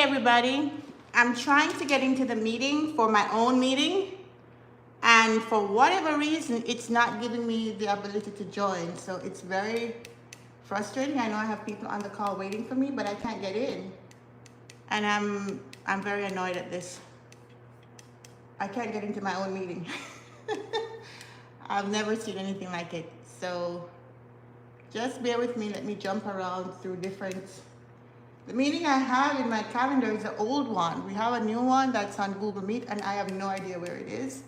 everybody. I'm trying to get into the meeting for my own meeting, and for whatever reason, it's not giving me the ability to join. So it's very frustrating. I know I have people on the call waiting for me, but I can't get in. And I'm very annoyed at this. I can't get into my own meeting. I've never seen anything like it. So just bear with me. Let me jump around through different. The meeting I have in my calendar is an old one. We have a new one that's on Google Meet, and I have no idea where it is,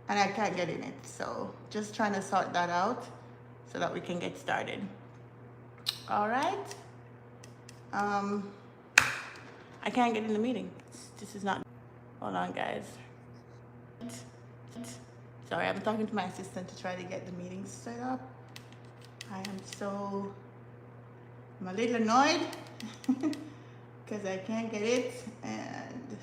and I can't get in it. So just trying to sort that out so that we can get started. All right. I can't get in the meeting. This is not. Hold on, guys. Sorry, I'm talking to my assistant to try to get the meeting set up. I'm a little annoyed because I can't get it, and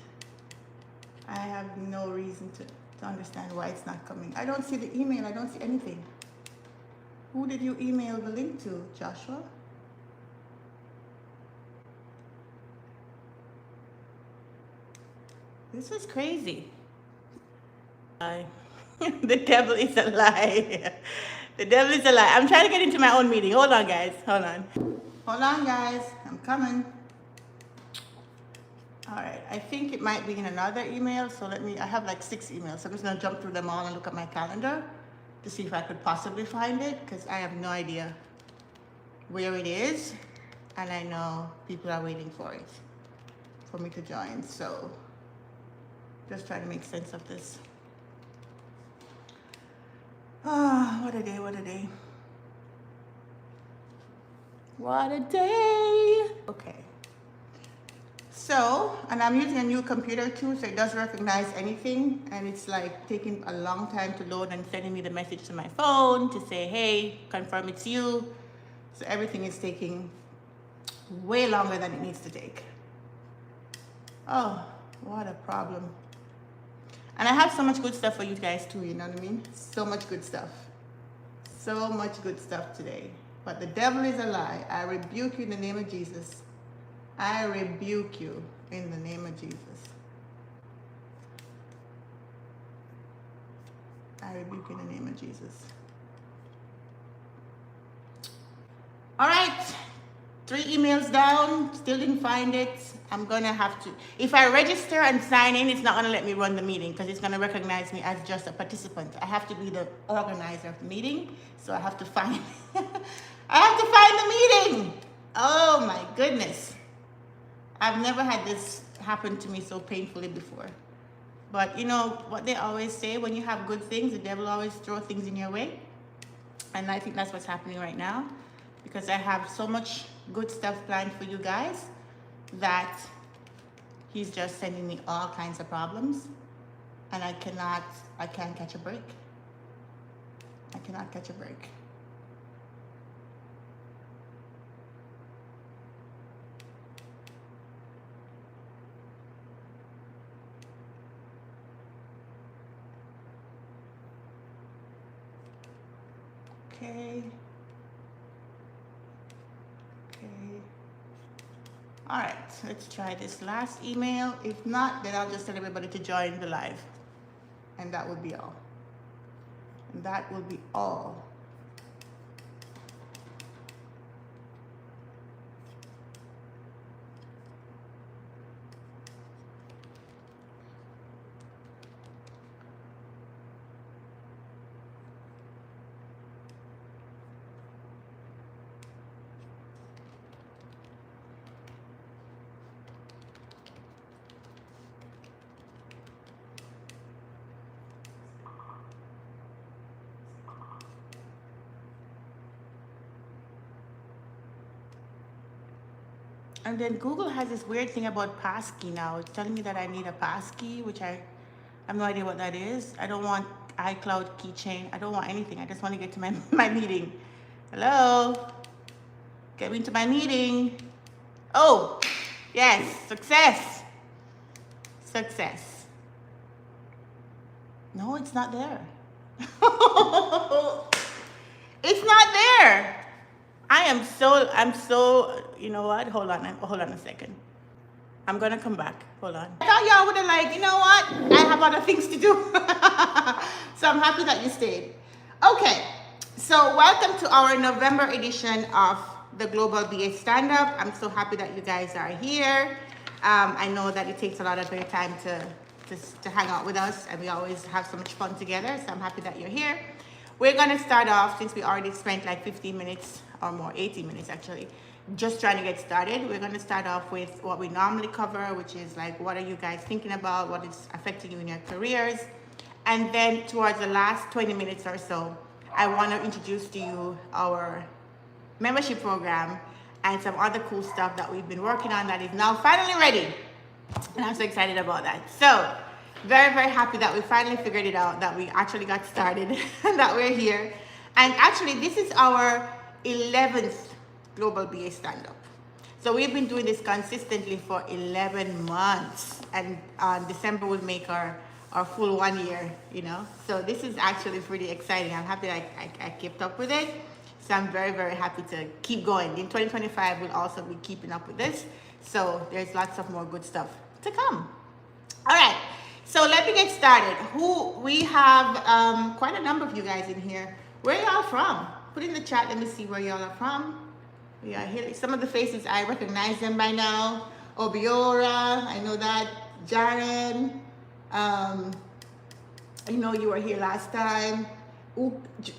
I have no reason to understand why it's not coming. I don't see the email. I don't see anything. Who did you email the link to, Joshua? This is crazy. The devil is a lie. The devil is a lie. I'm trying to get into my own meeting. Hold on, guys. Hold on. Hold on, guys. I'm coming. All right. I think it might be in another email. So I have like 6 emails. So I'm just going to jump through them all and look at my calendar to see if I could possibly find it, because I have no idea where it is. And I know people are waiting for it, for me to join. So just trying to make sense of this. Ah, what a day, what a day. What a day. Okay. So, and I'm using a new computer too, so it doesn't recognize anything. And it's like taking a long time to load and sending me the message to my phone to say, hey, confirm it's you. So everything is taking way longer than it needs to take. Oh, what a problem. And I have so much good stuff for you guys too, you know what I mean? So much good stuff. So much good stuff today. But the devil is a lie. I rebuke you in the name of Jesus. I rebuke you in the name of Jesus. I rebuke you in the name of Jesus. All right. 3 emails down, still didn't find it. I'm gonna have to, if I register and sign in, it's not gonna let me run the meeting because it's gonna recognize me as just a participant. I have to be the organizer of the meeting, so I have to find, I have to find the meeting. Oh my goodness. I've never had this happen to me so painfully before. But you know what they always say, when you have good things, the devil always throws things in your way. And I think that's what's happening right now, because I have so much good stuff planned for you guys that he's just sending me all kinds of problems, and I can't catch a break. I cannot catch a break. Okay. All right, let's try this last email. If not, then I'll just tell everybody to join the live. And that will be all. And that will be all. And then Google has this weird thing about passkey now. It's telling me that I need a passkey, which I have no idea what that is. I don't want iCloud keychain. I don't want anything. I just want to get to my meeting. Hello? Get me into my meeting. Oh, yes, success. Success. No, it's not there. It's not there. I'm so, you know what? Hold on a second. I'm gonna come back. Hold on. I thought y'all would have like, you know what? I have other things to do. So I'm happy that you stayed. Okay, so welcome to our November edition of the Global BA Stand Up. I'm so happy that you guys are here. I know that it takes a lot of your time to hang out with us, and we always have so much fun together. So I'm happy that you're here. We're gonna start off, since we already spent like 15 minutes or more, 18 minutes actually, just trying to get started. We're going to start off with what we normally cover, which is like, what are you guys thinking about? What is affecting you in your careers? And then towards the last 20 minutes or so, I want to introduce to you our membership program and some other cool stuff that we've been working on that is now finally ready. And I'm so excited about that. So very, very happy that we finally figured it out, that we actually got started and that we're here. And actually, this is our 11th Global BA Stand-Up. So we've been doing this consistently for 11 months, and December will make our full 1 year, you know. So this is actually pretty exciting. I'm happy that I kept up with it. So I'm very, very happy to keep going. In 2025, we'll also be keeping up with this. So there's lots of more good stuff to come. All right, so let me get started. We have quite a number of you guys in here. Where y'all from? Put in the chat, let me see where y'all are from. We are here. Some of the faces, I recognize them by now. Obiora, I know that. Jaren, I know you were here last time. Uche,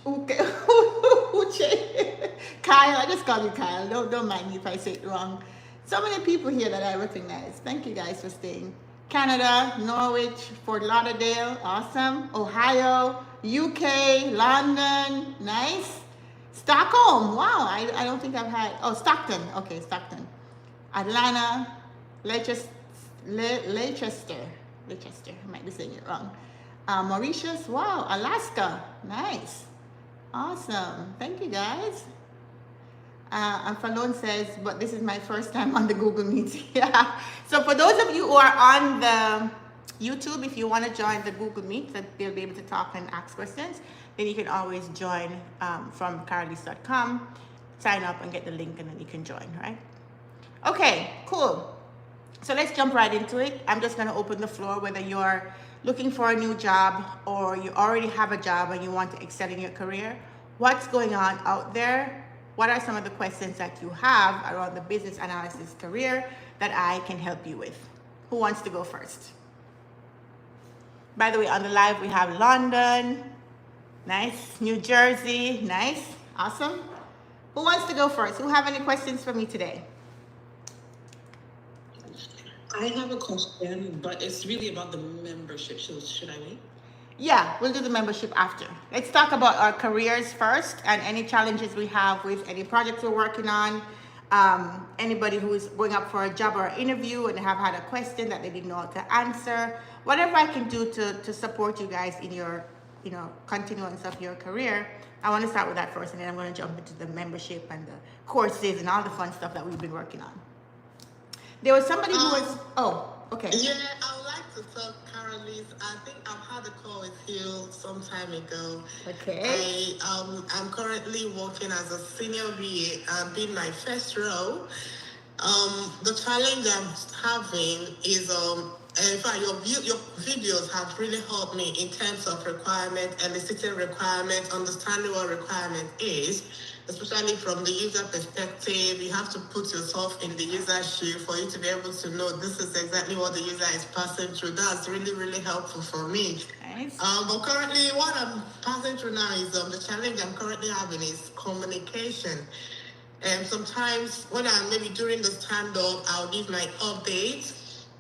Kyle, I just call you Kyle. Don't mind me if I say it wrong. So many people here that I recognize. Thank you guys for staying. Canada, Norwich, Fort Lauderdale, awesome. Ohio, UK, London, nice. Stockholm, wow, I don't think I've had, Stockton, okay, Stockton. Atlanta, Leicester, I might be saying it wrong. Mauritius, wow, Alaska, nice, awesome, thank you guys. And Falon says, but this is my first time on the Google Meet. Yeah, so for those of you who are on the YouTube, if you want to join the Google Meet, that they'll be able to talk and ask questions, then you can always join from karaleise.com, sign up and get the link, and then you can join, right? Okay, cool. So let's jump right into it. I'm just going to open the floor, whether you're looking for a new job or you already have a job and you want to excel in your career. What's going on out there? What are some of the questions that you have around the business analysis career that I can help you with? Who wants to go first? By the way, on the live, we have London, nice. New Jersey, nice, awesome. Who wants to go first? Who have any questions for me today? I have a question, but it's really about the membership. Should I wait? Yeah, we'll do the membership after. Let's talk about our careers first and any challenges we have with any projects we're working on. Anybody who is going up for a job or an interview and have had a question that they didn't know how to answer. Whatever I can do to support you guys in your continuance of your career. I want to start with that first, and then I'm going to jump into the membership and the courses and all the fun stuff that we've been working on. There was somebody who was, okay. Yeah, I would like to talk, Karaleise. I think I've had a call with you some time ago. Okay. I'm currently working as a senior VA, being my first role. The challenge I'm having is, in fact, your videos have really helped me in terms of requirement, eliciting requirement, understanding what requirement is, especially from the user perspective. You have to put yourself in the user's shoe for you to be able to know this is exactly what the user is passing through. That's really, really helpful for me. Nice. But currently, what I'm passing through now is the challenge I'm currently having is communication. And sometimes when I'm maybe during the stand-up, I'll give my updates.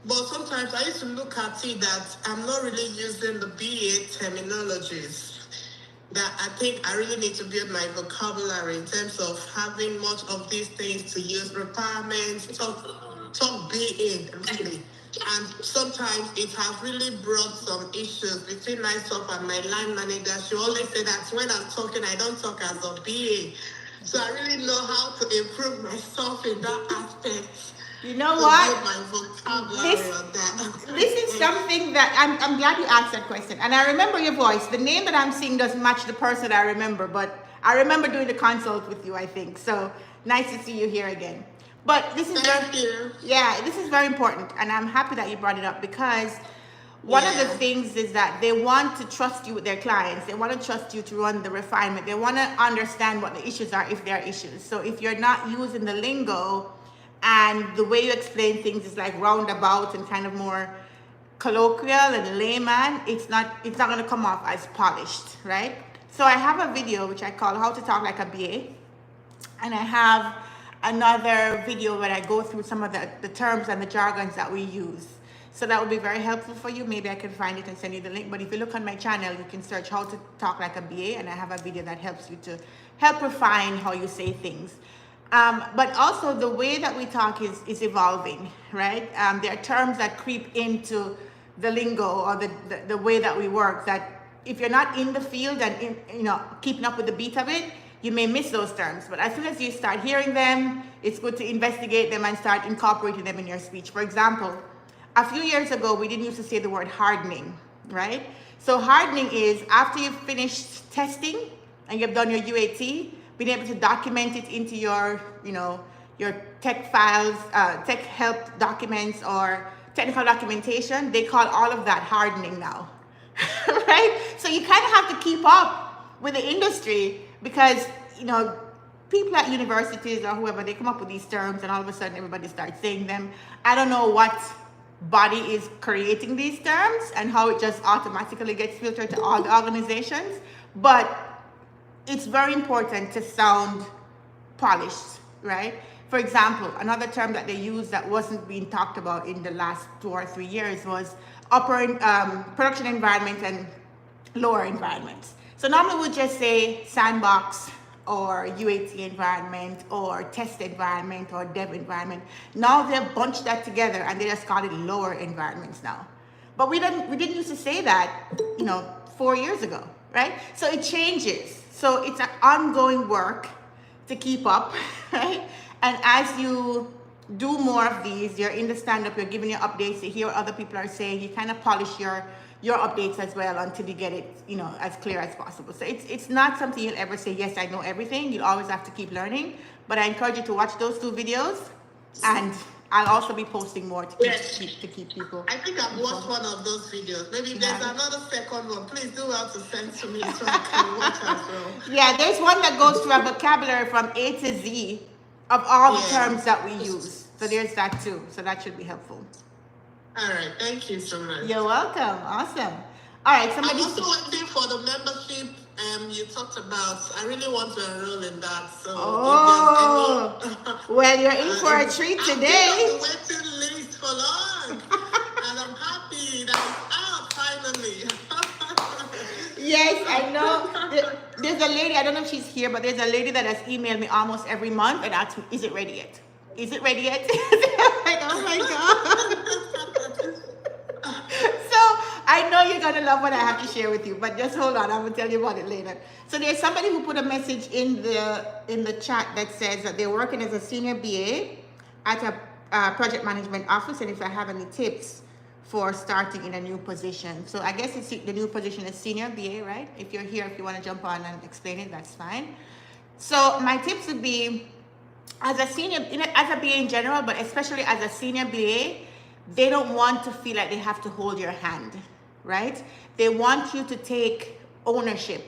But sometimes I used to look at it that I'm not really using the BA terminologies. That I think I really need to build my vocabulary in terms of having much of these things to use, requirements, talk BA, really. And sometimes it has really brought some issues between myself and my line manager. She always said that when I'm talking, I don't talk as a BA. So I really know how to improve myself in that aspect. You know what? My vocabulary on that. This is something that I'm glad you asked that question. And I remember your voice. The name that I'm seeing doesn't match the person I remember, but I remember doing the consult with you, I think. So nice to see you here again. But this is Thank very, you. yeah, this is very important, and I'm happy that you brought it up because one of the Yeah. things is that they want to trust you with their clients. They want to trust you to run the refinement. They want to understand what the issues are if there are issues. So if you're not using the lingo and the way you explain things is like roundabout and kind of more colloquial and layman, it's not going to come off as polished, right? So I have a video which I call How to Talk Like a BA, and I have another video where I go through some of the terms and the jargons that we use. So that would be very helpful for you. Maybe I can find it and send you the link. But if you look on my channel, you can search How to Talk Like a BA, and I have a video that helps you to help refine how you say things. But also the way that we talk is evolving, right? There are terms that creep into the lingo or the way that we work that if you're not in the field and keeping up with the beat of it, you may miss those terms. But as soon as you start hearing them, it's good to investigate them and start incorporating them in your speech. For example, a few years ago, we didn't used to say the word hardening, right? So hardening is after you've finished testing and you've done your UAT, being able to document it into your tech files, tech help documents or technical documentation. They call all of that hardening now, right? So you kind of have to keep up with the industry because, people at universities or whoever, they come up with these terms and all of a sudden everybody starts saying them. I don't know what body is creating these terms and how it just automatically gets filtered to all the organizations, but it's very important to sound polished, right? For example, another term that they use that wasn't being talked about in the last 2 or 3 years was production environment and lower environments. So normally we'll just say sandbox or UAT environment or test environment or dev environment. Now they've bunched that together and they just call it lower environments now. But we didn't used to say that, 4 years ago, right? So it changes. So it's an ongoing work to keep up, right? And as you do more of these, you're in the stand-up, you're giving your updates, you hear what other people are saying, you kind of polish your updates as well until you get it, as clear as possible. So it's not something you'll ever say, yes, I know everything. You'll always have to keep learning. But I encourage you to watch those 2 videos, and I'll also be posting more to keep people. I think I've watched one of those videos. Maybe if there's another second one, please do well to send to me so I can watch as well. Yeah, there's one that goes through a vocabulary from A to Z of all the terms that we use. So there's that too. So that should be helpful. All right, thank you so much. You're welcome. Awesome. All right, I'm also waiting for the membership you talked about. I really want to enroll in that. So well, you're in for a treat today. I've been on the waiting list for long, and I'm happy that it's out finally. Yes, I know. There's a lady, I don't know if she's here, but there's a lady that has emailed me almost every month and asked me, is it ready yet? Is it ready yet? I'm like, oh my God. So I know you're going to love what I have to share with you, but just hold on. I will tell you about it later. So there's somebody who put a message in the chat that says that they're working as a senior BA at a project management office, and if I have any tips for starting in a new position. So I guess the new position is senior BA, right? If you're here, if you want to jump on and explain it, that's fine. So my tips would be, as a BA in general, but especially as a senior BA, they don't want to feel like they have to hold your hand, right? They want you to take ownership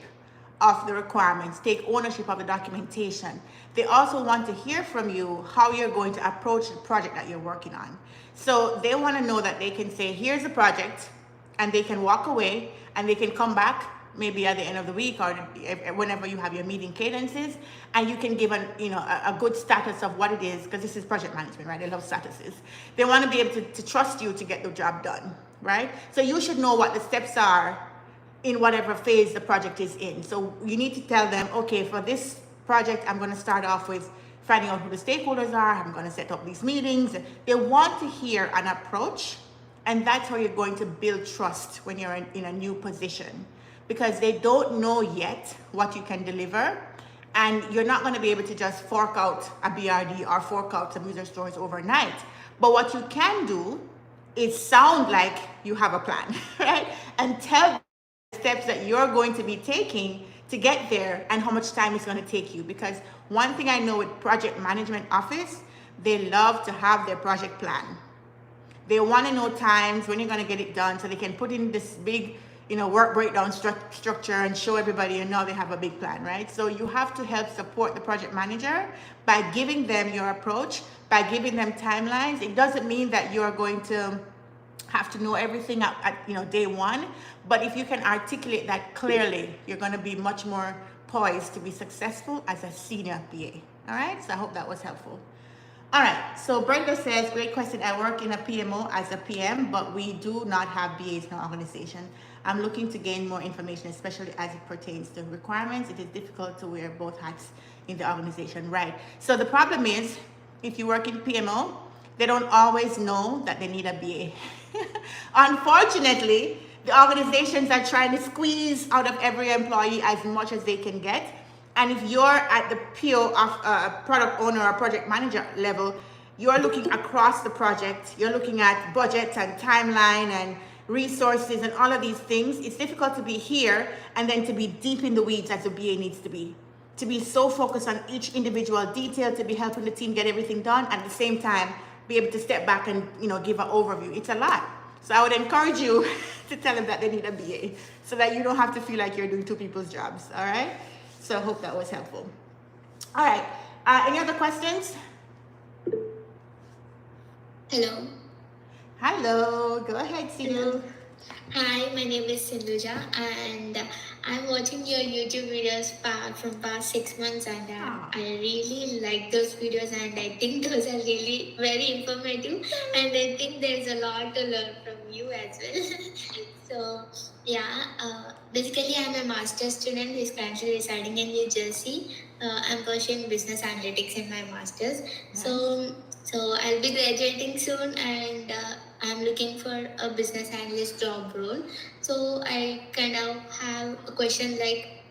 of the requirements, take ownership of the documentation. They also want to hear from you how you're going to approach the project that you're working on. So they want to know that they can say, here's the project, and they can walk away and they can come back maybe at the end of the week or whenever you have your meeting cadences, and you can give a good status of what it is, because this is project management, right? They love statuses. They want to be able to trust you to get the job done, right? So you should know what the steps are in whatever phase the project is in. So you need to tell them, okay, for this project, I'm going to start off with finding out who the stakeholders are. I'm going to set up these meetings. They want to hear an approach, and that's how you're going to build trust when you're in a new position, because they don't know yet what you can deliver, and you're not going to be able to just fork out a BRD or fork out some user stories overnight. But what you can do is sound like you have a plan, right? And tell the steps that you're going to be taking to get there and how much time it's going to take you. Because one thing I know with project management office, they love to have their project plan. They want to know times when you're going to get it done so they can put in this big, work breakdown structure and show everybody and now they have a big plan, right? So you have to help support the project manager by giving them your approach, by giving them timelines. It doesn't mean that you're going to have to know everything at day one, but if you can articulate that clearly, you're going to be much more poised to be successful as a senior BA. All right, so I hope that was helpful. All right, so Brenda says, great question. I work in a PMO as a PM, but we do not have BAs in our organization. I'm looking to gain more information, especially as it pertains to requirements. It is difficult to wear both hats in the organization, right? So the problem is, if you work in PMO, they don't always know that they need a BA. Unfortunately, the organizations are trying to squeeze out of every employee as much as they can get. And if you're at the PO of a product owner or project manager level, you're looking across the project. You're looking at budget and timeline and resources and all of these things. It's difficult to be here and then to be deep in the weeds as a BA needs to be so focused on each individual detail, to be helping the team get everything done, and at the same time, be able to step back and give an overview. It's a lot. So I would encourage you to tell them that they need a BA so that you don't have to feel like you're doing two people's jobs, all right? So I hope that was helpful. All right, any other questions? Hello. Hello, go ahead, Sindhu. Hi, my name is Sindhuja and I'm watching your YouTube videos from past 6 months and I really like those videos and I think those are really very informative and I think there's a lot to learn from you as well. So basically I'm a master's student who is currently residing in New Jersey. I'm pursuing business analytics in my master's. Nice. So I'll be graduating soon and I'm looking for a business analyst job role. So I kind of have a question like,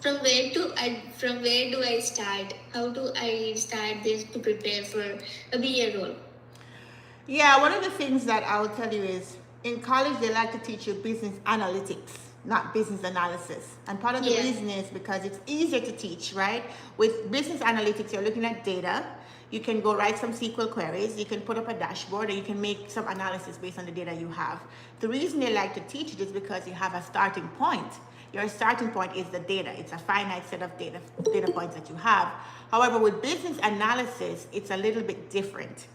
from where do I start? How do I start this to prepare for a BA role? Yeah, one of the things that I will tell you is, in college they like to teach you business analytics, not business analysis. And part of the reason is because it's easier to teach, right? With business analytics, you're looking at data. You can go write some SQL queries, you can put up a dashboard, or you can make some analysis based on the data you have. The reason they like to teach it is because you have a starting point. Your starting point is the data. It's a finite set of data points that you have. However, with business analysis, it's a little bit different,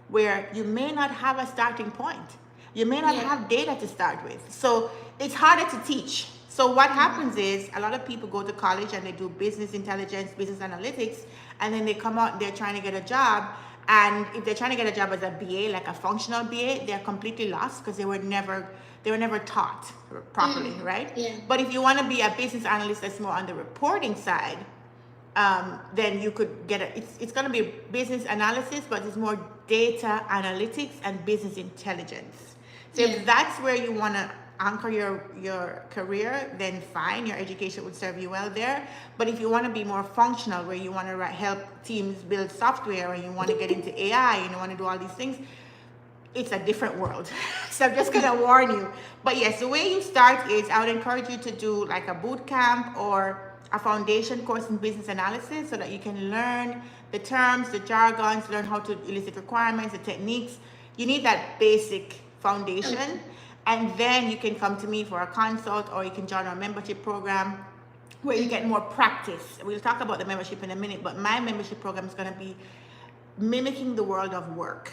where you may not have a starting point. You may not have data to start with. So it's harder to teach. So what happens is a lot of people go to college and they do business intelligence, business analytics, and then they come out and they're trying to get a job. And if they're trying to get a job as a BA, like a functional BA, they're completely lost because they were never taught properly, right? Yeah. But if you want to be a business analyst that's more on the reporting side, then you could get it's going to be business analysis, but it's more data analytics and business intelligence. So if that's where you want to anchor your career, then fine, your education would serve you well there. But if you want to be more functional, where you want to help teams build software, or you want to get into AI and you want to do all these things, it's a different world. So I'm just gonna warn you. But yes, the way you start is I would encourage you to do like a boot camp or a foundation course in business analysis so that you can learn the terms, the jargons, learn how to elicit requirements, the techniques. You need that basic foundation. And then you can come to me for a consult, or you can join our membership program where you get more practice. We'll talk about the membership in a minute, but my membership program is going to be mimicking the world of work,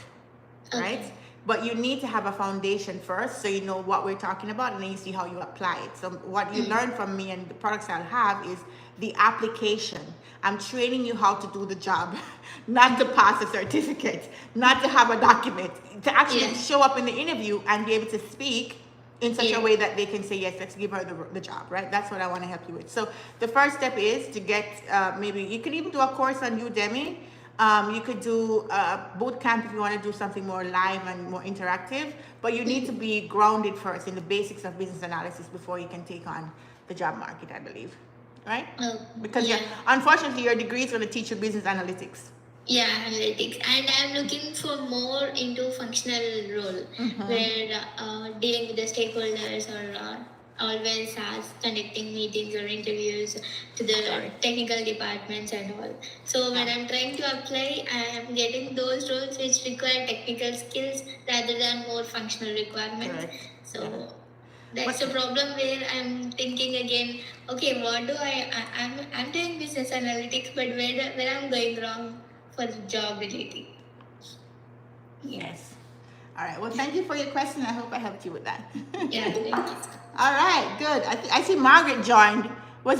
right? But you need to have a foundation first so you know what we're talking about, and then you see how you apply it. So what you learn from me and the products I'll have is the application. I'm training you how to do the job, not to pass a certificate, not to have a document, to actually show up in the interview and be able to speak in such a way that they can say, yes, let's give her the job, right? That's what I want to help you with. So the first step is to get, maybe you could even do a course on Udemy. You could do a boot camp if you want to do something more live and more interactive, but you need to be grounded first in the basics of business analysis before you can take on the job market, I believe, right? Because unfortunately, your degree is going to teach you business analytics. Yeah, analytics. And I'm looking for more into functional role where dealing with the stakeholders or always has conducting meetings or interviews to the technical departments and all. So when I'm trying to apply, I am getting those roles which require technical skills rather than more functional requirements. So that's the problem where I'm thinking again, okay, what do I'm doing business analytics, but where I'm going wrong for job relating. Yes. All right. Well, thank you for your question. I hope I helped you with that. Yeah, thank you. All right. Good. I see Margaret joined. Were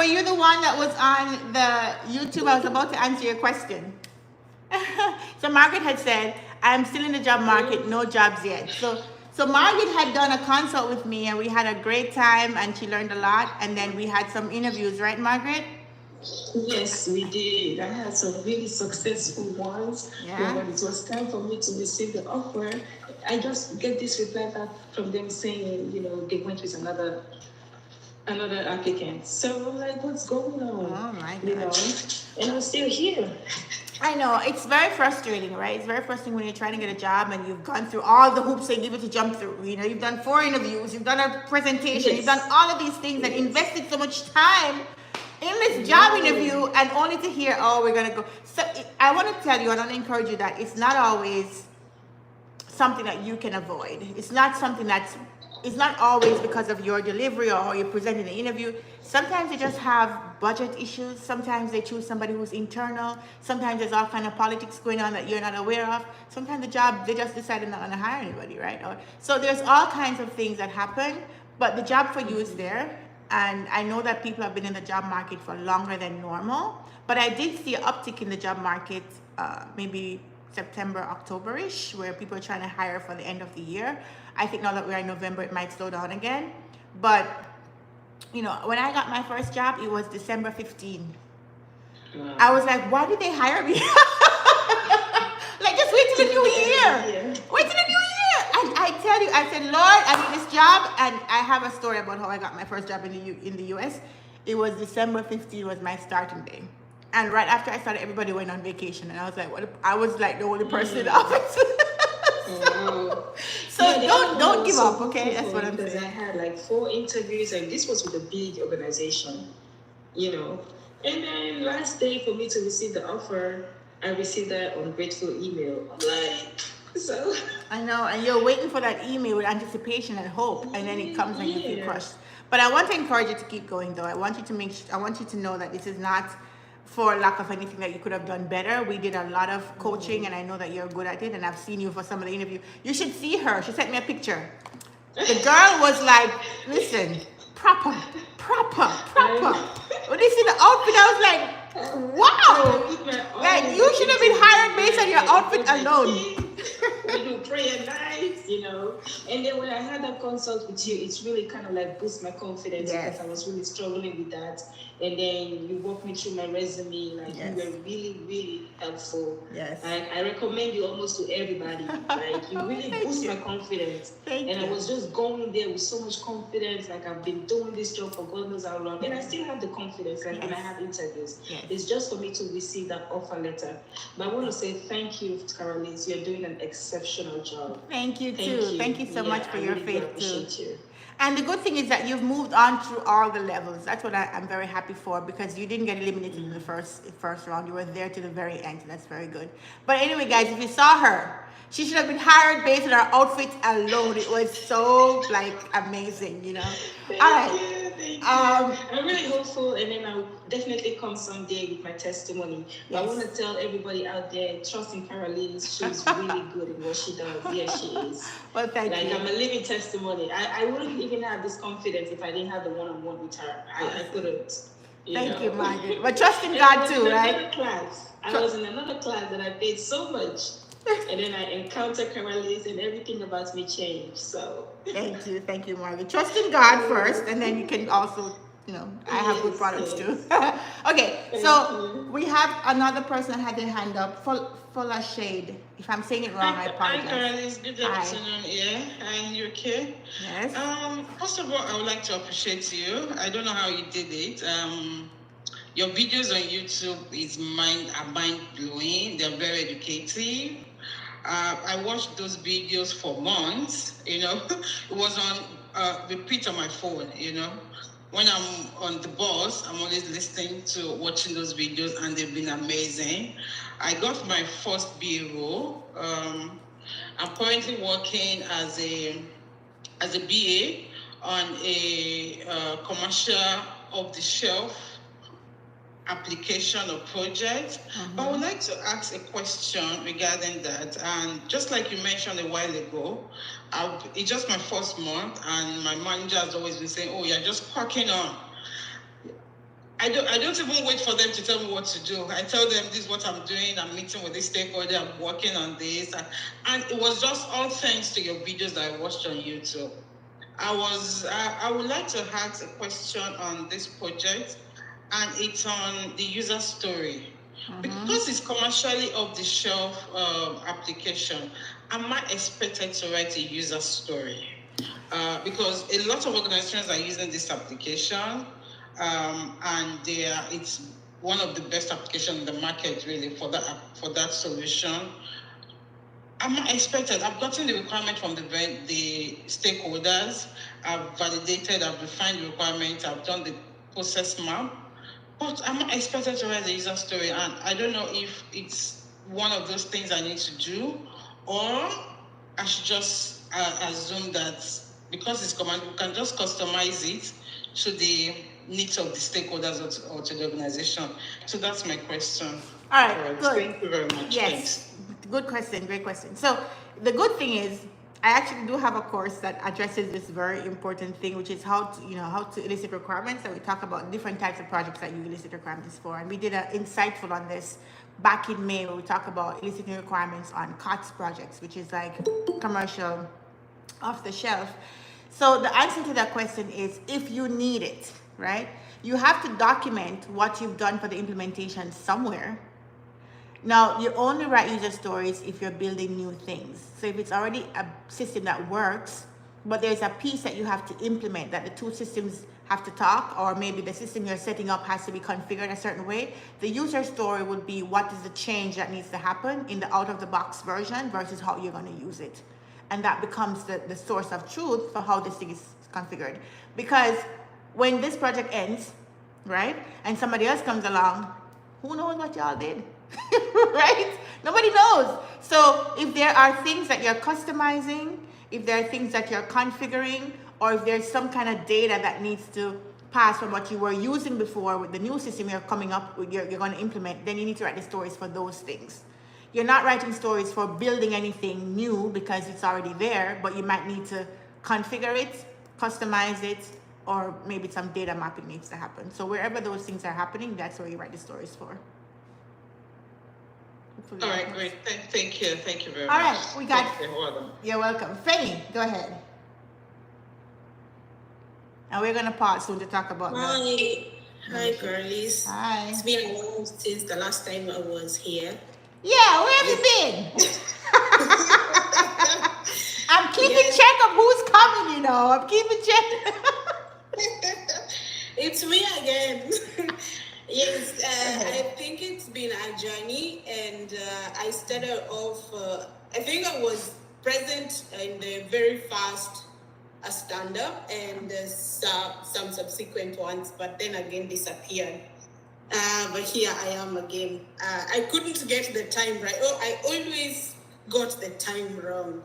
you the one that was on the YouTube? I was about to answer your question. So Margaret had said, I'm still in the job market, no jobs yet. So Margaret had done a consult with me and we had a great time and she learned a lot. And then we had some interviews, right, Margaret? Yes, we did. I had some really successful ones. Yeah. When it was time for me to receive the offer, I just get this reply back from them saying, they went with another applicant. So I'm like, what's going on? Oh my God. And I'm still here. I know, it's very frustrating, right? It's very frustrating when you're trying to get a job and you've gone through all the hoops they give you to jump through. You've done 4 interviews, you've done a presentation, You've done all of these things and invested so much time in this job interview and only to hear, oh, we're going to go. So I want to tell you, and I want to encourage you that it's not always something that you can avoid. It's not always because of your delivery or how you present in the interview. Sometimes they just have budget issues. Sometimes they choose somebody who's internal. Sometimes there's all kind of politics going on that you're not aware of. Sometimes the job, they just decided not to hire anybody, right? So there's all kinds of things that happen, but the job for you is there. And I know that people have been in the job market for longer than normal, but I did see an uptick in the job market maybe September, October-ish, where people are trying to hire for the end of the year. I think now that we're in November, it might slow down again. But, when I got my first job, it was December 15. I was like, why did they hire me? Like, just wait till the new year. Wait till the new year. And I tell you, I said, Lord, I need this job. And I have a story about how I got my first job in the US. It was December 15 was my starting day. And right after I started, everybody went on vacation. And I was like, I was like the only person in the office. So don't give up, okay? That's what I'm saying. Because I had like 4 interviews, and this was with a big organization, And then last day for me to receive the offer, I received that ungrateful email. I'm like, so. I know, and you're waiting for that email with anticipation and hope, and then it comes and you feel crushed. But I want to encourage you to keep going, though. I want you to know that this is not for lack of anything that you could have done better. We did a lot of coaching, and I know that you're good at it, and I've seen you for some of the interview. You should see her. She sent me a picture. The girl was like, listen, proper. When you see the outfit, I was like, wow. Like, you should have been hired based on your outfit alone. We do prayer nights, And then when I had that consult with you, it's really kind of like boost my confidence because I was really struggling with that. And then you walked me through my resume, like you were really, really helpful. Yes. I recommend you almost to everybody. Like you really boost my confidence. I was just going there with so much confidence, like I've been doing this job for God knows how long. And I still have the confidence and I have interviews. Yes. It's just for me to receive that offer letter. But I want to say thank you, Karaleise. You're doing an exceptional job. Thank you too. Thank you so much for your really faith too. You. And the good thing is that you've moved on through all the levels. That's what I'm very happy for, because you didn't get eliminated in the first round. You were there to the very end. That's very good. But anyway, guys, if you saw her, she should have been hired based on her outfit alone. It was so amazing, Thank all right. you. I'm really hopeful, and then I'll definitely come someday with my testimony. Yes. I want to tell everybody out there, trust in Karaleise. She's really good in what she does. Yes, she is. Well, thank you. I'm a living testimony. I wouldn't even have this confidence if I didn't have the one-on-one with her. I couldn't. Thank you, Margaret. But trust in God too, right? I was in another class that I paid so much. And then I encountered Karaleise and everything about me changed. So thank you, Margaret. Trust in God first, and then you can also, I have good products too. Okay, so we have another person that had their hand up, full of shade. If I'm saying it wrong, I apologize. Hi, Karaleise. Good afternoon. Hi, you okay? Yes. First of all, I would like to appreciate you. I don't know how you did it. Your videos on YouTube are mind blowing. They're very educative. I watched those videos for months. It was on repeat on my phone, you know. When I'm on the bus, I'm always listening to watching those videos, and they've been amazing. I got my first BA role. I'm currently working as a BA on a commercial off-the-shelf application or project. But I would like to ask a question regarding that. And just like you mentioned a while ago, it's just my first month, and my manager has always been saying, "Oh, you're just cracking on." I don't even wait for them to tell me what to do. I tell them, "This is what I'm doing. I'm meeting with this stakeholder. I'm working on this." And it was just all thanks to your videos that I watched on YouTube. I would like to ask a question on this project, and it's on the user story. Because it's commercially off-the-shelf application, am I expected to write a user story? Because a lot of organizations are using this application, and it's one of the best applications in the market, really, for that solution. I'm expected. I've gotten the requirement from the stakeholders. I've validated, I've refined the requirement, I've done the process map. But I'm expected to write the user story, and I don't know if it's one of those things I need to do, or I should just assume that because it's command, we can just customize it to the needs of the stakeholders or to the organization. So that's my question. All right, good. Thank you very much. Yes, Thanks. good question, great question. So the good thing is, I actually do have a course that addresses this very important thing, which is how to elicit requirements. And we talk about different types of projects that you elicit requirements for. And we did an insightful on this back in May, where we talk about eliciting requirements on COTS projects, which is like commercial off the shelf. So the answer to that question is, if you need it, right? You have to document what you've done for the implementation somewhere. Now, you only write user stories if you're building new things. So if it's already a system that works, but there's a piece that you have to implement, that the two systems have to talk, or maybe the system you're setting up has to be configured a certain way, the user story would be what is the change that needs to happen in the out-of-the-box version versus how you're going to use it. And that becomes the source of truth for how this thing is configured. Because when this project ends, right, and somebody else comes along, who knows what y'all did? Right? Nobody knows. So if there are things that you're customizing, if there are things that you're configuring, or if there's some kind of data that needs to pass from what you were using before with the new system you're coming up with, you're going to implement, then you need to write the stories for those things. You're not writing stories for building anything new because it's already there, but you might need to configure it, customize it, or maybe some data mapping needs to happen. So wherever those things are happening, that's where you write the stories for. Hopefully All right, great. Thank you. Thank you very much. All right, we got. You're welcome. Fanny, go ahead. And we're gonna pause soon to talk about that. Hi, Karaleise. Hi. It's been a while since the last time I was here. Yeah, where have you been? I'm keeping check of who's coming, you know. I'm keeping check. It's me again. Yes, I think it's been a journey, and I started off, I think I was present in the very first stand-up and some subsequent ones, but then again disappeared. But here I am again. I couldn't get the time right. Oh, I always got the time wrong.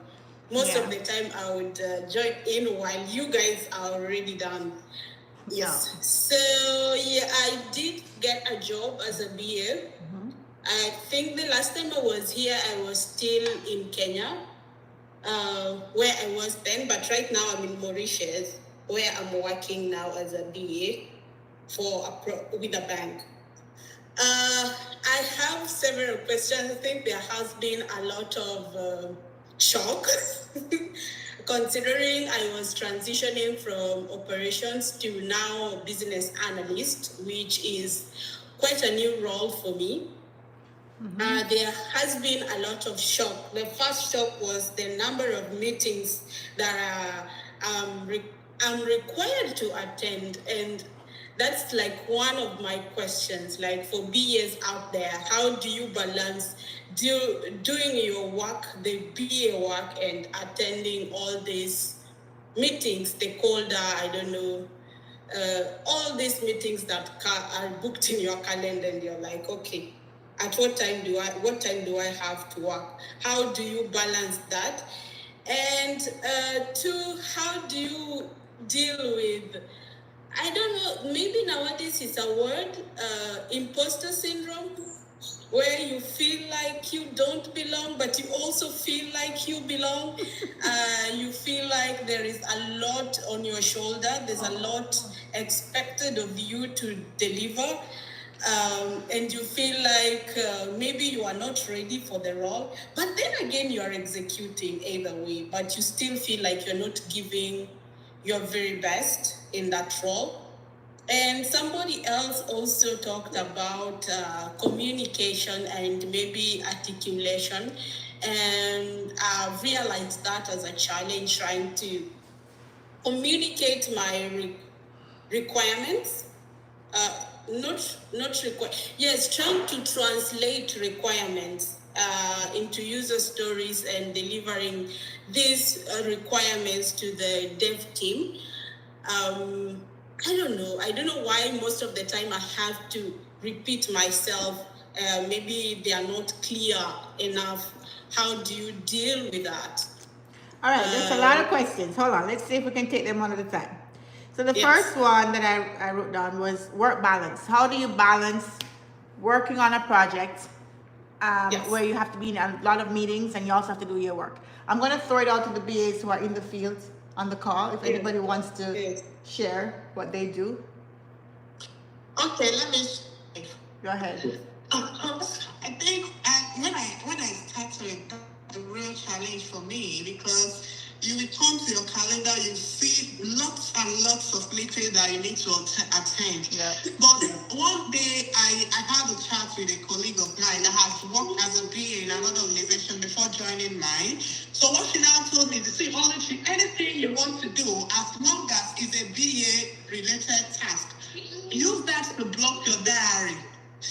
Most of the time I would join in while you guys are already done. Yes. So yeah, I did get a job as a BA. I think the last time I was here, I was still in Kenya, where I was then. But right now I'm in Mauritius, where I'm working now as a BA with a bank. I have several questions. I think there has been a lot of shock. Considering I was transitioning from operations to now business analyst, which is quite a new role for me. There has been a lot of shock. The first shock was the number of meetings that I'm required to attend, and that's like one of my questions. Like for BAs out there, how do you balance doing your work, the BA work, and attending all these meetings, stakeholder, I don't know, all these meetings that are booked in your calendar, and you're like, okay, at what time do I have to work? How do you balance that? And two, how do you deal with, I don't know, maybe nowadays it's a word, imposter syndrome, where you feel like you don't belong, but you also feel like you belong. You feel like there is a lot on your shoulder. There's a lot expected of you to deliver. And you feel like maybe you are not ready for the role. But then again, you are executing either way, but you still feel like you're not giving your very best in that role. And somebody else also talked about communication and maybe articulation. And I've realized that as a challenge, trying to communicate my requirements. Trying to translate requirements into user stories and delivering these requirements to the dev team. I don't know why most of the time I have to repeat myself. Maybe they are not clear enough. How do you deal with that? All right, there's a lot of questions. Hold on, let's see if we can take them one at a time. So the first one that I wrote down was work balance. How do you balance working on a project where you have to be in a lot of meetings and you also have to do your work? I'm going to throw it out to the BAs who are in the field on the call, if anybody wants to share what they do. Okay, let me. Go ahead. I think when I started, the real challenge for me, because you will come to your calendar, you see lots and lots of meetings that you need to attend. Yeah. But one day I had a chat with a colleague of mine that has worked as a BA in another organization before joining mine. So what she now told me is, see, anything you want to do, as long as it's a BA related task, use that to block your diary.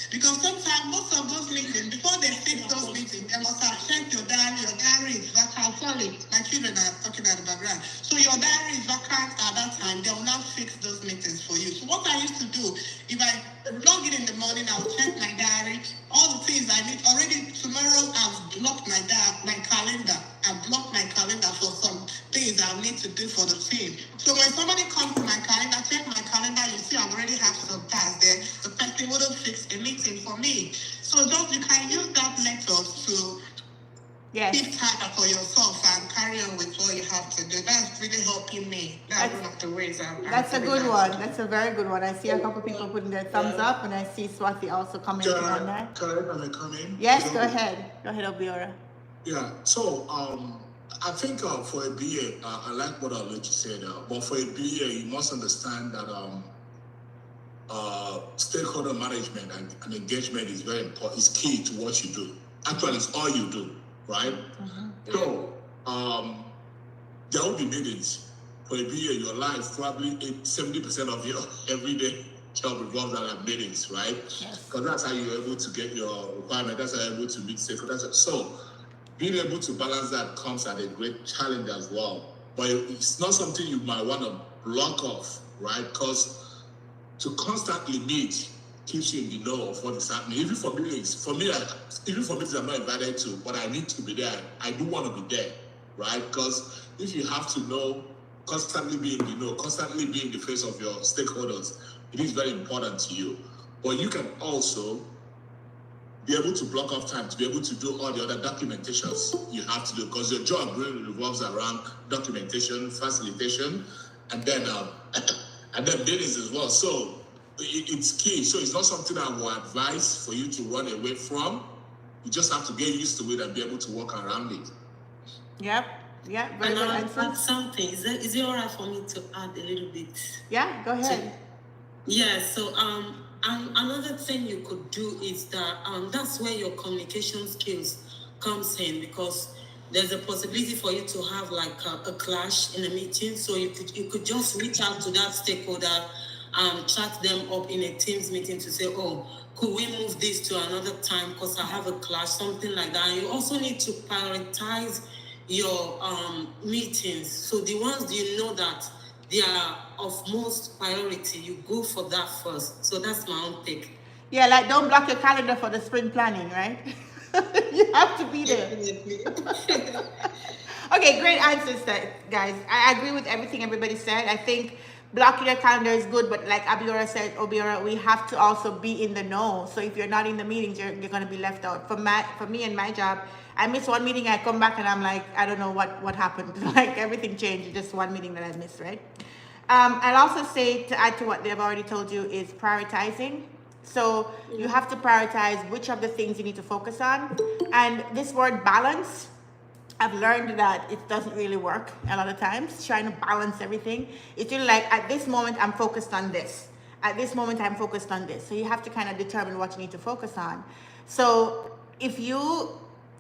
Because sometimes most of those meetings, before they fix those meetings, they must have checked your diary. Your diary is vacant. Sorry, my children are talking at the background. So your diary is vacant at that time. They will not fix those meetings for you. So what I used to do, if I log in the morning, I'll check my diary. All the things I need already tomorrow, I've blocked my calendar. I've blocked my calendar for some things I need to do for the team. So when somebody comes to my calendar, check my calendar, you see I already have some tasks there. The person wouldn't fix a meeting for me. So you can use that method to keep time for yourself and carry on with what you have to do. That's really helping me. That's one of the ways That's a good one. That's a very good one. I see a couple people putting their thumbs up, and I see Swati also commenting on that. Can I come in? Yes, go ahead. Go ahead, Obiora. Yeah, so I think for a BA, I like what Alechi said, but for a BA, you must understand that stakeholder management and engagement is very important. It's key to what you do. Actually, it's all you do, right? Mm-hmm. So there will be meetings. For a BA, your life, probably 70% of your everyday job revolves around meetings, right? Yes. Because that's how you're able to get your requirement. That's how you're able to meet stakeholders. So being able to balance that comes at a great challenge as well. But it's not something you might want to block off, right? Because to constantly meet keeps you in the know of what is happening. Even for meetings, I'm not invited to, but I need to be there. I do want to be there, right? Because if you have to know, constantly be in the know, constantly be in the face of your stakeholders, it is very important to you. But you can also be able to block off time to be able to do all the other documentations you have to do, because your job really revolves around documentation, facilitation, and then meetings as well. So it's key. So it's not something I would advise for you to run away from. You just have to get used to it and be able to work around it. Yep. Yeah. And I'll add something. Is it all right for me to add a little bit? Yeah. Go ahead. So another thing you could do is that that's where your communication skills comes in, because there's a possibility for you to have like a clash in a meeting. So you could just reach out to that stakeholder, chat them up in a Teams meeting to say, oh, could we move this to another time because I have a clash, something like that. And you also need to prioritize your meetings. So the ones you know that they are of most priority, you go for that first. So that's my own take. Yeah, like don't block your calendar for the sprint planning, right? You have to be there. Definitely. Okay, great answers, guys. I agree with everything everybody said. I think blocking your calendar is good, but like Obiora, we have to also be in the know. So if you're not in the meetings, you're going to be left out. For me and my job, I miss one meeting, I come back and I'm like, I don't know what happened. Like everything changed, just one meeting that I missed, right? I'll also say, to add to what they've already told you, is prioritizing. So you have to prioritize which of the things you need to focus on. And this word balance, I've learned that it doesn't really work a lot of times, trying to balance everything. It's really like, at this moment, I'm focused on this. At this moment, I'm focused on this. So you have to kind of determine what you need to focus on. So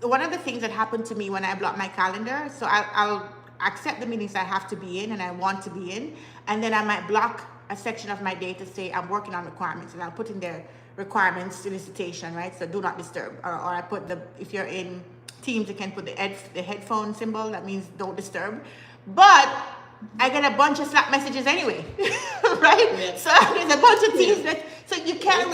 one of the things that happened to me when I block my calendar, so I'll accept the meetings I have to be in and I want to be in, and then I might block a section of my day to say I'm working on requirements, and I'll put in there requirements solicitation, right? So do not disturb, or I put if you're in Teams, you can put the headphone symbol, that means don't disturb. But I get a bunch of Slack messages anyway, right? Yeah. So there's a bunch of things so you can't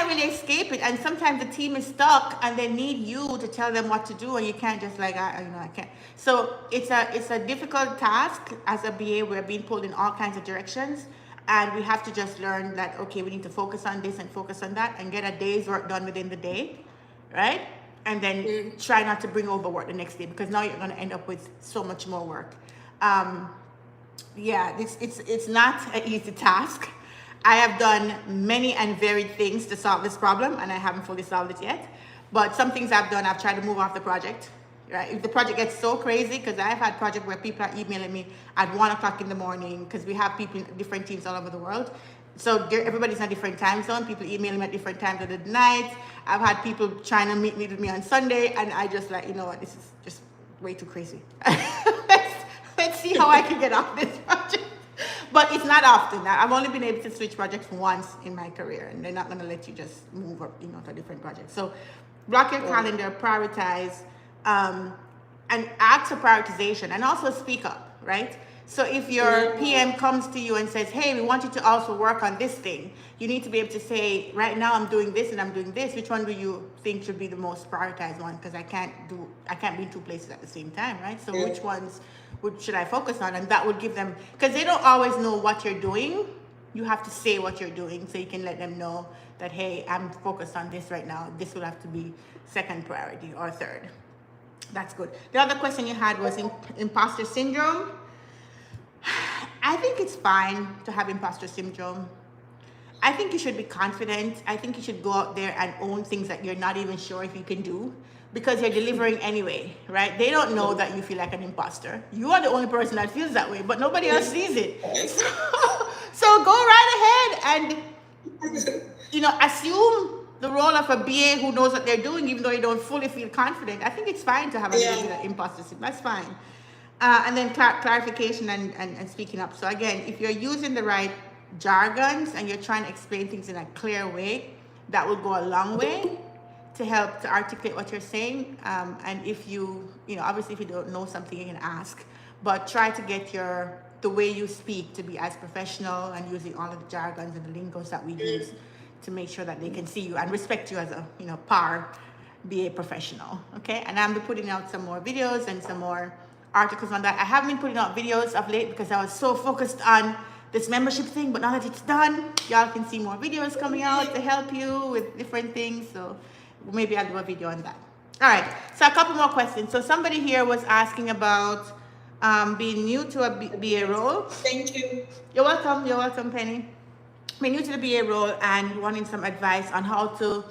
really escape it. And sometimes the team is stuck and they need you to tell them what to do, and you can't just like, I can't. So it's a difficult task. As a BA, we're being pulled in all kinds of directions, and we have to just learn that, okay, we need to focus on this and focus on that and get a day's work done within the day, right? And then try not to bring over work the next day, because now you're going to end up with so much more work. It's not an easy task. I have done many and varied things to solve this problem, and I haven't fully solved it yet. But some things I've done, I've tried to move off the project. Right? If the project gets so crazy, because I've had projects where people are emailing me at 1 o'clock in the morning, because we have people in different teams all over the world. So everybody's in a different time zone. People emailing me at different times of the night. I've had people trying to meet with me on Sunday, and I just like, you know what, this is just way too crazy. Let's see how I can get off this project. But it's not often. I've only been able to switch projects once in my career, and they're not going to let you just move up, to a different project. So block your calendar, prioritize, and ask for prioritization, and also speak up, right? So if your PM comes to you and says, hey, we want you to also work on this thing, you need to be able to say, right now I'm doing this and I'm doing this. Which one do you think should be the most prioritized one? Because I can't be in two places at the same time, right? So which ones should I focus on? And that would give them, because they don't always know what you're doing. You have to say what you're doing so you can let them know that, hey, I'm focused on this right now. This will have to be second priority or third. That's good. The other question you had was imposter syndrome. I think it's fine to have imposter syndrome. I think you should be confident. I think you should go out there and own things that you're not even sure if you can do, because you're delivering anyway, right? They don't know that you feel like an imposter. You are the only person that feels that way, but nobody else sees it. So go right ahead and, assume the role of a BA who knows what they're doing, even though you don't fully feel confident. I think it's fine to have a little bit of imposter syndrome. That's fine. And then clarification and speaking up. So again, if you're using the right jargons and you're trying to explain things in a clear way, that will go a long way to help to articulate what you're saying. And if obviously if you don't know something, you can ask, but try to get the way you speak to be as professional, and using all of the jargons and the lingos that we use to make sure that they can see you and respect you as a par BA professional. Okay, and I'm putting out some more videos and some more articles on that. I haven't been putting out videos of late because I was so focused on this membership thing, but now that it's done, y'all can see more videos coming out to help you with different things. So maybe I'll do a video on that. All right, so a couple more questions. So somebody here was asking about being new to a BA role. Thank you. You're welcome, Penny. Being new to the BA role and wanting some advice on how to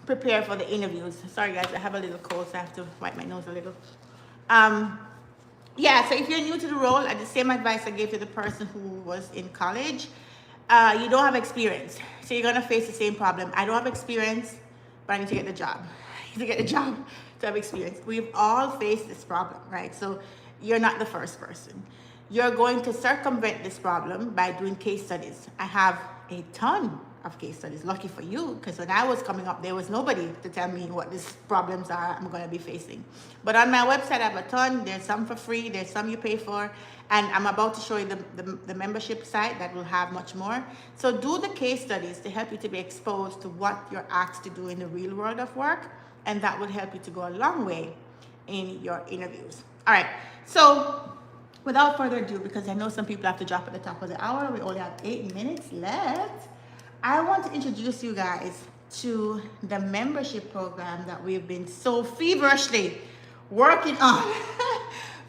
prepare for the interviews. Sorry guys, I have a little cold, so I have to wipe my nose a little. So if you're new to the role, the same advice I gave to the person who was in college. You don't have experience, so you're gonna face the same problem. I don't have experience, but I need to get the job. I need to get the job to have experience. We've all faced this problem, right? So you're not the first person. You're going to circumvent this problem by doing case studies. I have a ton of case studies. Lucky for you, because when I was coming up, there was nobody to tell me what these problems are I'm going to be facing. But on my website, I have a ton. There's some for free. There's some you pay for. And I'm about to show you the membership site that will have much more. So do the case studies to help you to be exposed to what you're asked to do in the real world of work. And that will help you to go a long way in your interviews. All right. So without further ado, because I know some people have to drop at the top of the hour, we only have 8 minutes left. I want to introduce you guys to the membership program that we've been so feverishly working on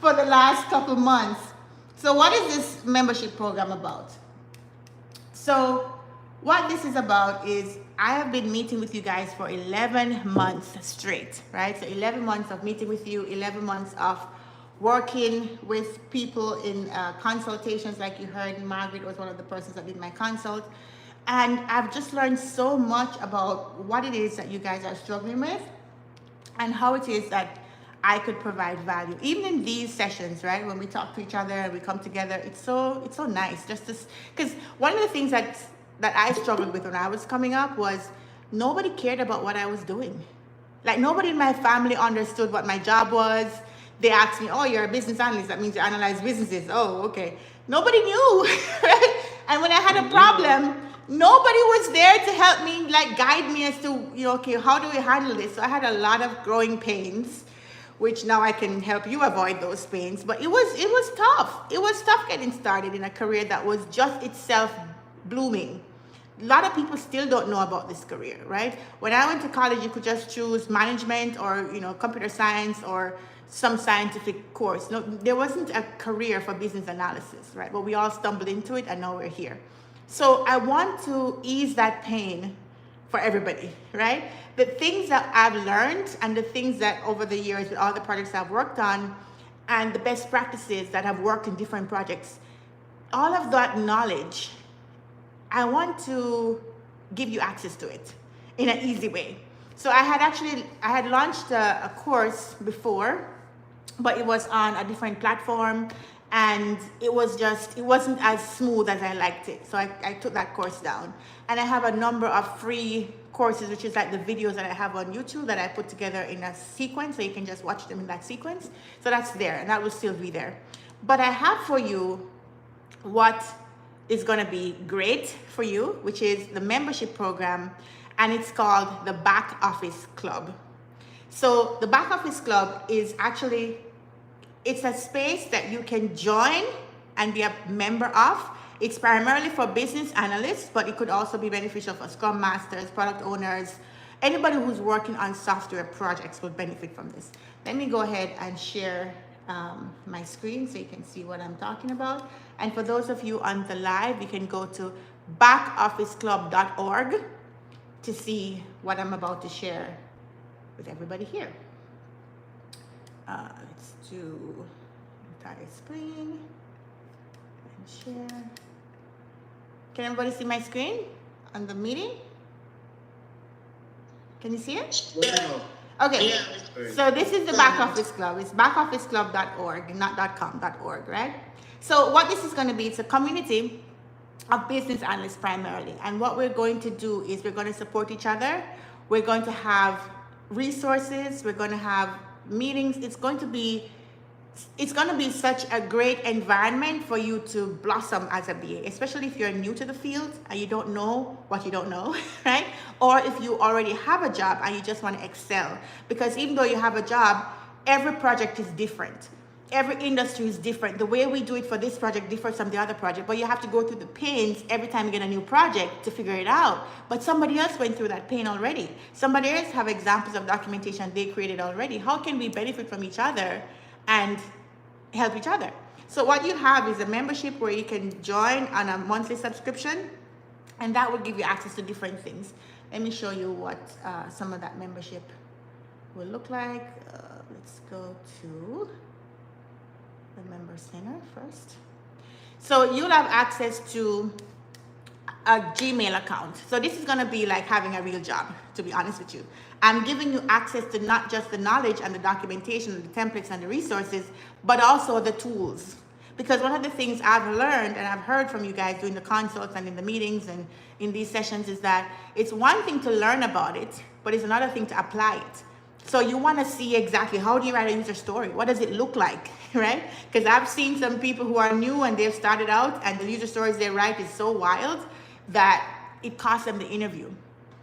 for the last couple months. So what is this membership program about? So what this is about is I have been meeting with you guys for 11 months straight, right? So 11 months of meeting with you, 11 months of working with people in consultations, like you heard. Margaret was one of the persons that did my consult. And I've just learned so much about what it is that you guys are struggling with and how it is that I could provide value. Even in these sessions, right, when we talk to each other and we come together, it's so nice. Just this, because one of the things that I struggled with when I was coming up was nobody cared about what I was doing. Like nobody in my family understood what my job was. They asked me, oh, you're a business analyst. That means you analyze businesses. Oh, okay. Nobody knew, right? And when I had a problem, nobody was there to help me, like guide me as to, okay, how do we handle this? So I had a lot of growing pains, which now I can help you avoid those pains. But it was tough. It was tough getting started in a career that was just itself blooming. A lot of people still don't know about this career, right? When I went to college, you could just choose management or, computer science or some scientific course. No, there wasn't a career for business analysis, right? But we all stumbled into it and now we're here. So I want to ease that pain for everybody, right? The things that I've learned and the things that over the years with all the projects I've worked on and the best practices that have worked in different projects, all of that knowledge, I want to give you access to it in an easy way. So I had launched a course before, but it was on a different platform and it wasn't as smooth as I liked it. So I took that course down. And I have a number of free courses, which is like the videos that I have on YouTube that I put together in a sequence, so you can just watch them in that sequence. So that's there, and that will still be there. But I have for you what is gonna be great for you, which is the membership program, and it's called the Back Office Club. So the Back Office Club is actually, it's a space that you can join and be a member of. It's primarily for business analysts, but it could also be beneficial for Scrum Masters, product owners, anybody who's working on software projects will benefit from this. Let me go ahead and share my screen so you can see what I'm talking about. And for those of you on the live, you can go to backofficeclub.org to see what I'm about to share with everybody here. Let's do entire screen and share. Can everybody see my screen on the meeting? Can you see it? Yeah. Okay, Yeah. so this is the Back Office Club. It's backofficeclub.org, not .com, .org, right? So what this is going to be, it's a community of business analysts primarily. And what we're going to do is we're going to support each other. We're going to have resources. We're going to have meetings. It's going to be such a great environment for you to blossom as a BA, especially if you're new to the field and you don't know what you don't know, right? Or if you already have a job and you just want to excel. Because even though you have a job, every project is different. Every industry is different. The way we do it for this project differs from the other project, but you have to go through the pains every time you get a new project to figure it out. But somebody else went through that pain already. Somebody else have examples of documentation they created already. How can we benefit from each other and help each other? So what you have is a membership where you can join on a monthly subscription, and that will give you access to different things. Let me show you what some of that membership will look like. Let's go to the member center first. So you'll have access to a Gmail account. So this is going to be like having a real job, to be honest with you. I'm giving you access to not just the knowledge and the documentation and the templates and the resources, but also the tools. Because one of the things I've learned and I've heard from you guys doing the consults and in the meetings and in these sessions is that it's one thing to learn about it, but it's another thing to apply it. So you want to see exactly how do you write a user story? What does it look like, right? Because I've seen some people who are new and they've started out and the user stories they write is so wild that it costs them the interview,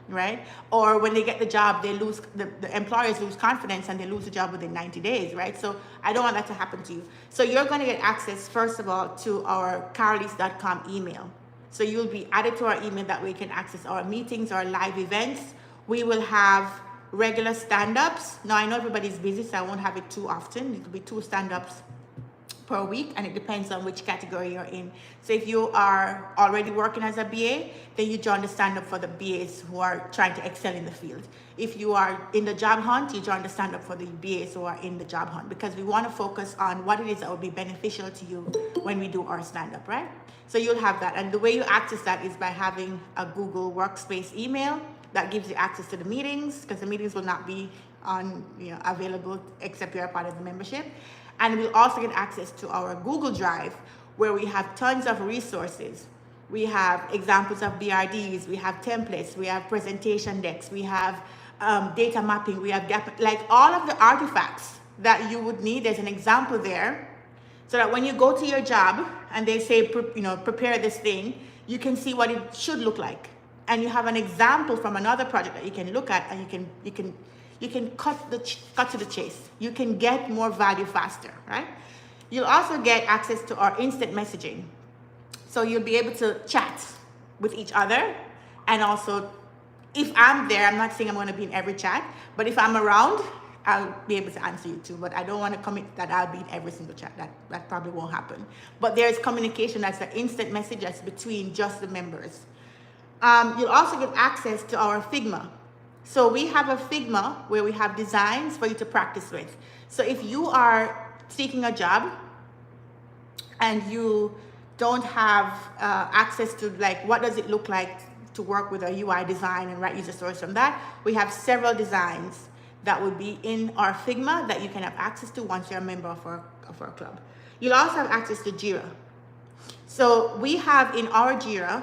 right? Or when they get the job, they lose, the employers lose confidence and they lose the job within 90 days, right? So I don't want that to happen to you. So you're going to get access, first of all, to our karaleise.com email. So you'll be added to our email, that way you can access our meetings, our live events. We will have regular stand-ups. Now I know everybody's busy, so I won't have it too often. It will be 2 stand-ups per week, and it depends on which category you're in. So if you are already working as a BA, then you join the stand-up for the BAs who are trying to excel in the field. If you are in the job hunt, you join the stand-up for the BAs who are in the job hunt, because we want to focus on what it is that will be beneficial to you when we do our stand-up, right? So you'll have that, and the way you access that is by having a Google Workspace email that gives you access to the meetings, because the meetings will not be on, available except you're a part of the membership. And we'll also get access to our Google Drive, where we have tons of resources. We have examples of BRDs, we have templates, we have presentation decks, we have data mapping, we have like all of the artifacts that you would need. There's an example there, so that when you go to your job and they say, prepare this thing, you can see what it should look like. And you have an example from another project that you can look at, and you can cut to the chase. You can get more value faster, right? You'll also get access to our instant messaging. So you'll be able to chat with each other. And also, if I'm there, I'm not saying I'm going to be in every chat, but if I'm around, I'll be able to answer you too. But I don't want to commit that I'll be in every single chat. That probably won't happen. But there's communication, that's the instant message that's between just the members. You'll also get access to our Figma. So we have a Figma where we have designs for you to practice with. So if you are seeking a job and you don't have access to, like, what does it look like to work with a UI design and write user stories from that, we have several designs that would be in our Figma that you can have access to once you're a member of our club. You'll also have access to Jira. So we have in our Jira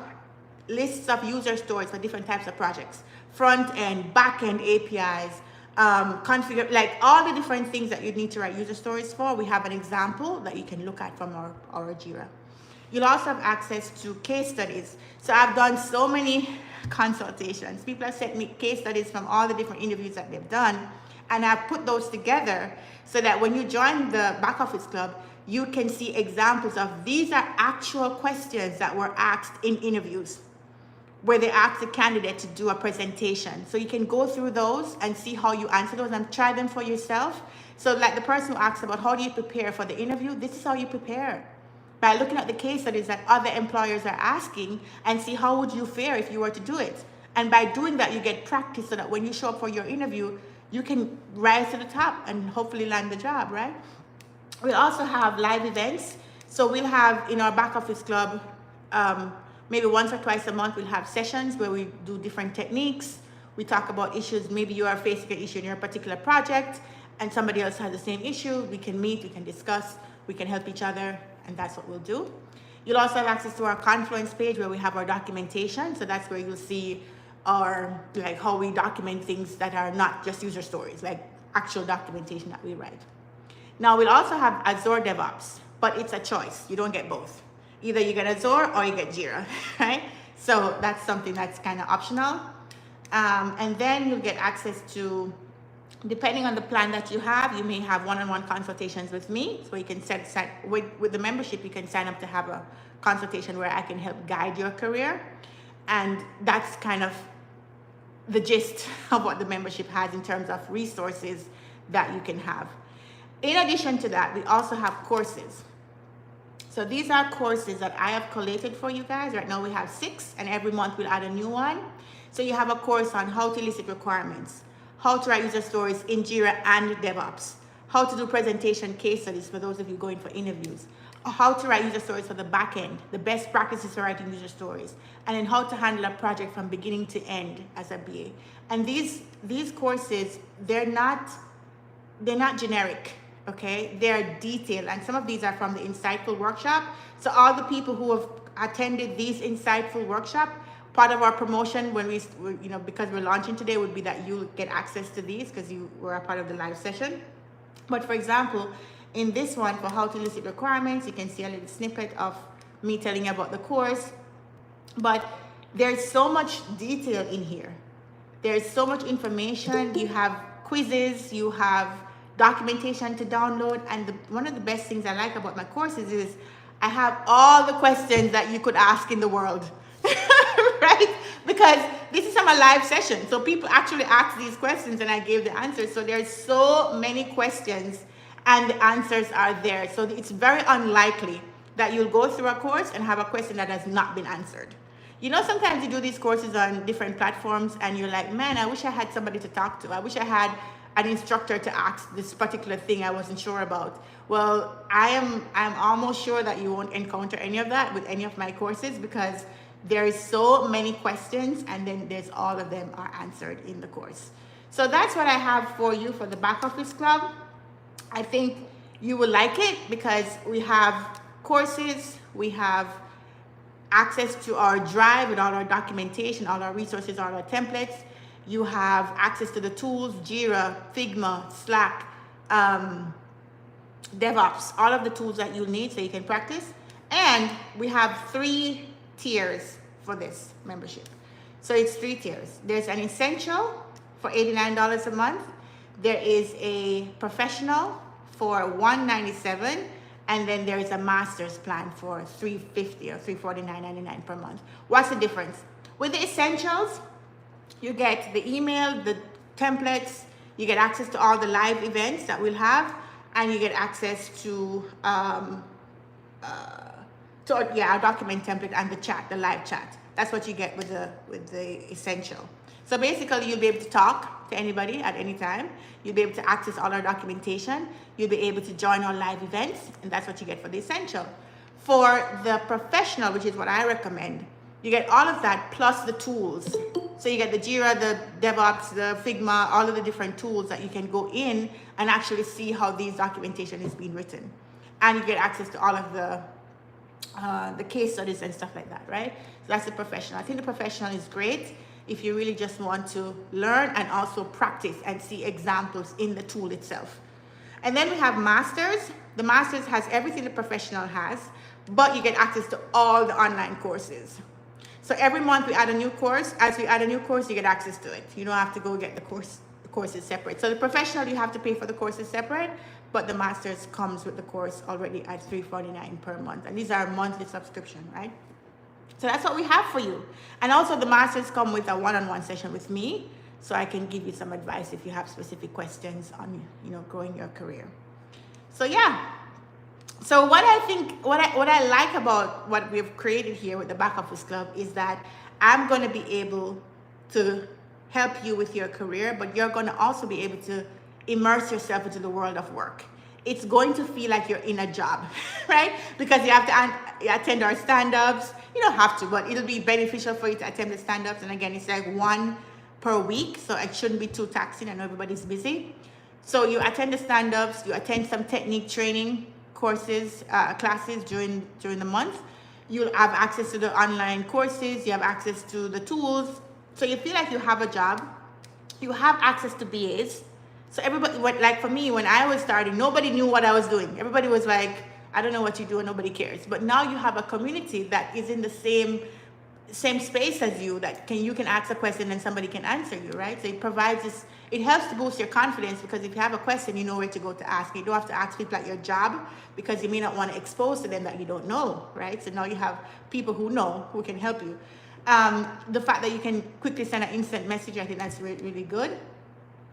lists of user stories for different types of projects. Front end, back end APIs, configure, like all the different things that you need to write user stories for. We have an example that you can look at from our Jira. You'll also have access to case studies. So I've done so many consultations. People have sent me case studies from all the different interviews that they've done, and I've put those together so that when you join the back office club, you can see examples of these are actual questions that were asked in interviews, where they ask the candidate to do a presentation. So you can go through those and see how you answer those and try them for yourself. So like the person who asked about how do you prepare for the interview, this is how you prepare. By looking at the case studies that other employers are asking and see how would you fare if you were to do it. And by doing that, you get practice so that when you show up for your interview, you can rise to the top and hopefully land the job, right? We'll also have live events. So we'll have in our back office club, maybe once or twice a month, we'll have sessions where we do different techniques. We talk about issues. Maybe you are facing an issue in your particular project and somebody else has the same issue. We can meet, we can discuss, we can help each other, and that's what we'll do. You'll also have access to our Confluence page where we have our documentation. So that's where you'll see our, like, how we document things that are not just user stories, like actual documentation that we write. Now we'll also have Azure DevOps, but it's a choice. You don't get both. Either you get Azure or you get Jira, right? So that's something that's kind of optional. And then you'll get access to, depending on the plan that you have, you may have one-on-one consultations with me. So you can with the membership, you can sign up to have a consultation where I can help guide your career. And that's kind of the gist of what the membership has in terms of resources that you can have. In addition to that, we also have courses. So these are courses that I have collated for you guys. Right now we have 6, and every month we'll add a new one. So you have a course on how to elicit requirements, how to write user stories in Jira and DevOps, how to do presentation case studies for those of you going for interviews, how to write user stories for the back end, the best practices for writing user stories, and then how to handle a project from beginning to end as a BA. And these courses, they're not generic. okay? They're detailed, and some of these are from the Insightful Workshop. So all the people who have attended these Insightful Workshop, part of our promotion when we, you know, because we're launching today, would be that you get access to these because you were a part of the live session. But for example, in this one, for how to elicit requirements, you can see a little snippet of me telling you about the course. But there's so much detail in here. There's so much information. You have quizzes, you have documentation to download. And one of the best things I like about my courses is I have all the questions that you could ask in the world, right? Because this is from a live session. So people actually asked these questions and I gave the answers. So there's so many questions and the answers are there. So it's very unlikely that you'll go through a course and have a question that has not been answered. You know, sometimes you do these courses on different platforms and you're like, man, I wish I had somebody to talk to. I wish I had an instructor to ask this particular thing I wasn't sure about. Well, I'm almost sure that you won't encounter any of that with any of my courses because there is so many questions and then there's all of them are answered in the course. So that's what I have for you for the Back Office Club. I think you will like it because we have courses, we have access to our drive with all our documentation, all our resources, all our templates. You have access to the tools, Jira, Figma, Slack, DevOps, all of the tools that you need so you can practice. And we have 3 tiers for this membership. So it's 3 tiers. There's an essential for $89 a month. There is a professional for $197, and then there is a master's plan for $350 or $349.99 per month. What's the difference? With the essentials, you get the email, the templates, you get access to all the live events that we'll have, and you get access to our document template and the chat, the live chat. That's what you get with the essential. So basically, you'll be able to talk to anybody at any time. You'll be able to access all our documentation. You'll be able to join our live events, and that's what you get for the essential. For the professional, which is what I recommend, you get all of that plus the tools. So you get the Jira, the DevOps, the Figma, all of the different tools that you can go in and actually see how these documentation is being written. And you get access to all of the case studies and stuff like that, right? So that's the professional. I think the professional is great if you really just want to learn and also practice and see examples in the tool itself. And then we have masters. The masters has everything the professional has, but you get access to all the online courses. So every month we add a new course. As we add a new course, you get access to it. You don't have to go get the courses separate. So the professional, you have to pay for the courses separate, but the masters comes with the course already at $349 per month. And these are monthly subscription, right? So that's what we have for you. And also the masters come with a one-on-one session with me, so I can give you some advice if you have specific questions on, you know, growing your career. So yeah. So what I like about what we've created here with the Back Office Club is that I'm going to be able to help you with your career, but you're going to also be able to immerse yourself into the world of work. It's going to feel like you're in a job, right? Because you have to attend our stand-ups. You don't have to, but it'll be beneficial for you to attend the stand-ups. And again, it's like 1 per week, so it shouldn't be too taxing. I know everybody's busy. So you attend the stand-ups, you attend some technique training courses, classes during the month. You'll have access to the online courses, you have access to the tools. So you feel like you have a job. You have access to BAs. So everybody, like for me, when I was starting, nobody knew what I was doing. Everybody was like, I don't know what you do and nobody cares. But now you have a community that is in the same space as you, that you can ask a question and somebody can answer you, right? So it provides this, it helps to boost your confidence, because if you have a question, you know where to go to ask. You don't have to ask people at your job because you may not want to expose to them that you don't know, right? So now you have people who know, who can help you. The fact that you can quickly send an instant message, I think that's really, really good.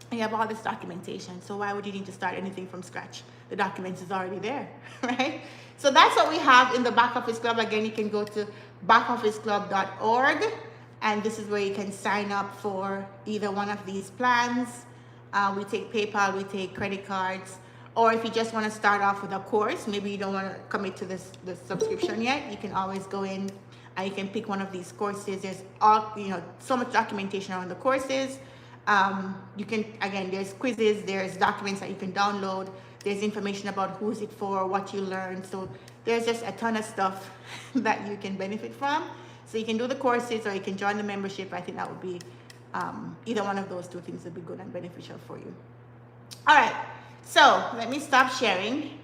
And you have all this documentation, so why would you need to start anything from scratch? The documents is already there, right? So that's what we have in the Back Office Club. Again, you can go to backofficeclub.org, and this is where you can sign up for either one of these plans. We take PayPal, we take credit cards, or if you just want to start off with a course, maybe you don't want to commit to the subscription yet, you can always go in and you can pick one of these courses. There's all, so much documentation around the courses. You can, again, there's quizzes, there's documents that you can download, There's information about who's it for, what you learn. So there's just a ton of stuff that you can benefit from. So you can do the courses or you can join the membership. I think that would be either one of those two things would be good and beneficial for you. All right, so let me stop sharing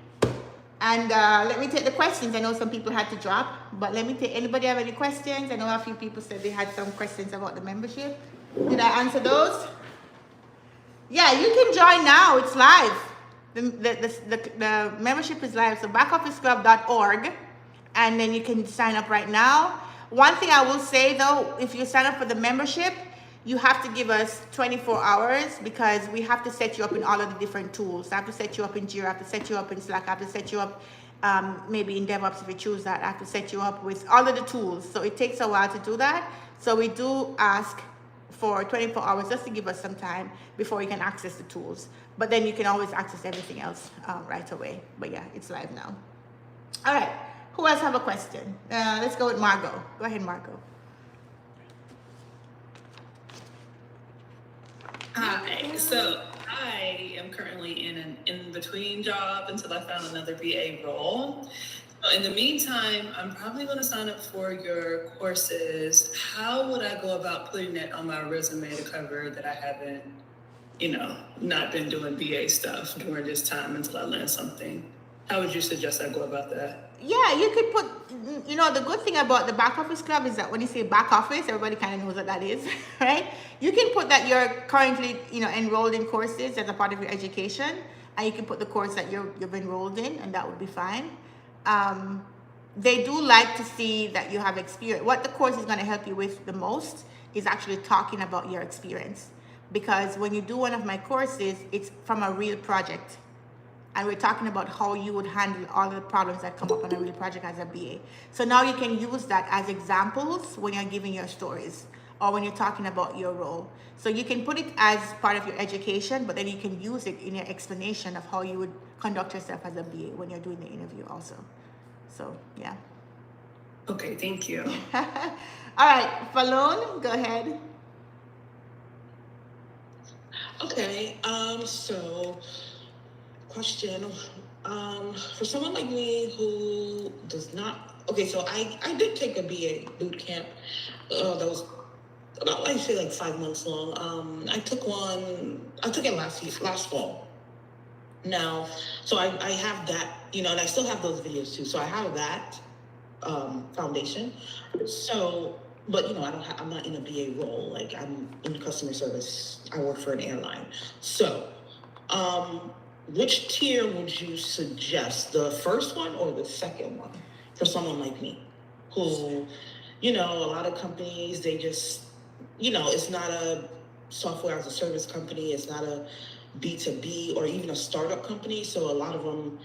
and let me take the questions. I know some people had to drop, but let me take, anybody have any questions? I know a few people said they had some questions about the membership. Did I answer those? Yeah, you can join now, it's live. The membership is live, so backofficeclub.org, and then you can sign up right now. One thing I will say though, if you sign up for the membership, you have to give us 24 hours because we have to set you up in all of the different tools. I have to set you up in Jira, I have to set you up in Slack, I have to set you up maybe in DevOps if you choose that. I have to set you up with all of the tools. So it takes a while to do that. So we do ask for 24 hours just to give us some time before you can access the tools. But then you can always access everything else right away. But yeah, it's live now. All right, who else have a question? Let's go with Margot. Go ahead, Margot. Hi, so I am currently in an in-between job until I found another BA role. So in the meantime, I'm probably going to sign up for your courses. How would I go about putting that on my resume to cover that I haven't, not been doing BA stuff during this time until I learn something? How would you suggest I go about that? Yeah, you could put, the good thing about the back office club is that when you say back office, everybody kind of knows what that is, right? You can put that you're currently, enrolled in courses as a part of your education, and you can put the course that you've enrolled in, and that would be fine. They do like to see that you have experience. What the course is going to help you with the most is actually talking about your experience. Because when you do one of my courses, it's from a real project. And we're talking about how you would handle all the problems that come up on a real project as a BA. So now you can use that as examples when you're giving your stories or when you're talking about your role. So you can put it as part of your education, but then you can use it in your explanation of how you would conduct yourself as a BA when you're doing the interview also. So, yeah. Okay, thank you. All right, Falon, go ahead. Okay, so question, for someone like me who does not, so I did take a BA boot camp, that was about, like 5 months long. I took it last fall. Now, so I have that, and I still have those videos too. So I have that foundation. So, but I'm not in a BA role. Like I'm in customer service. I work for an airline. So, which tier would you suggest? The first one or the second one for someone like me who, a lot of companies, they just, it's not a software as a service company. It's not a B2B or even a startup company. So a lot of them,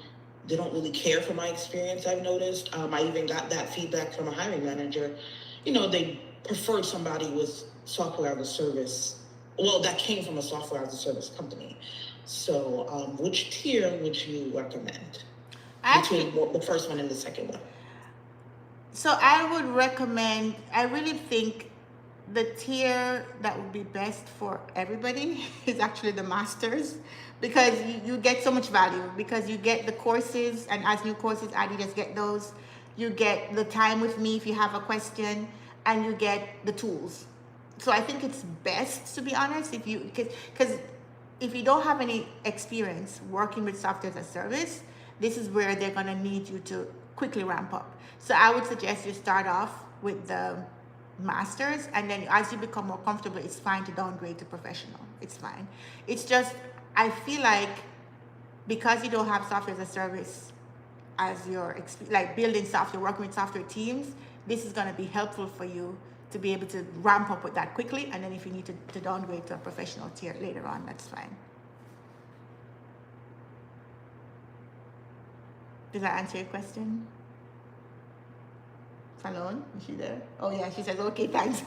they don't really care for my experience, I've noticed. I even got that feedback from a hiring manager. They preferred somebody with software as a service. Well, that came from a software as a service company. So which tier would you recommend between the first one and the second one? So I would recommend, I really think the tier that would be best for everybody is actually the masters, because you get so much value, because you get the courses, and as new courses add, you just get those. You get the time with me if you have a question, and you get the tools. So I think it's best, to be honest, because if you don't have any experience working with software as a service, this is where they're going to need you to quickly ramp up. So I would suggest you start off with the masters, and then as you become more comfortable, it's fine to downgrade to professional. It's fine. It's just, I feel like because you don't have software as a service as your building software, working with software teams, this is going to be helpful for you to be able to ramp up with that quickly, and then if you need to downgrade to a professional tier later on, that's fine. Does that answer your question? Falon, is she there? Oh yeah, she says, okay, thanks.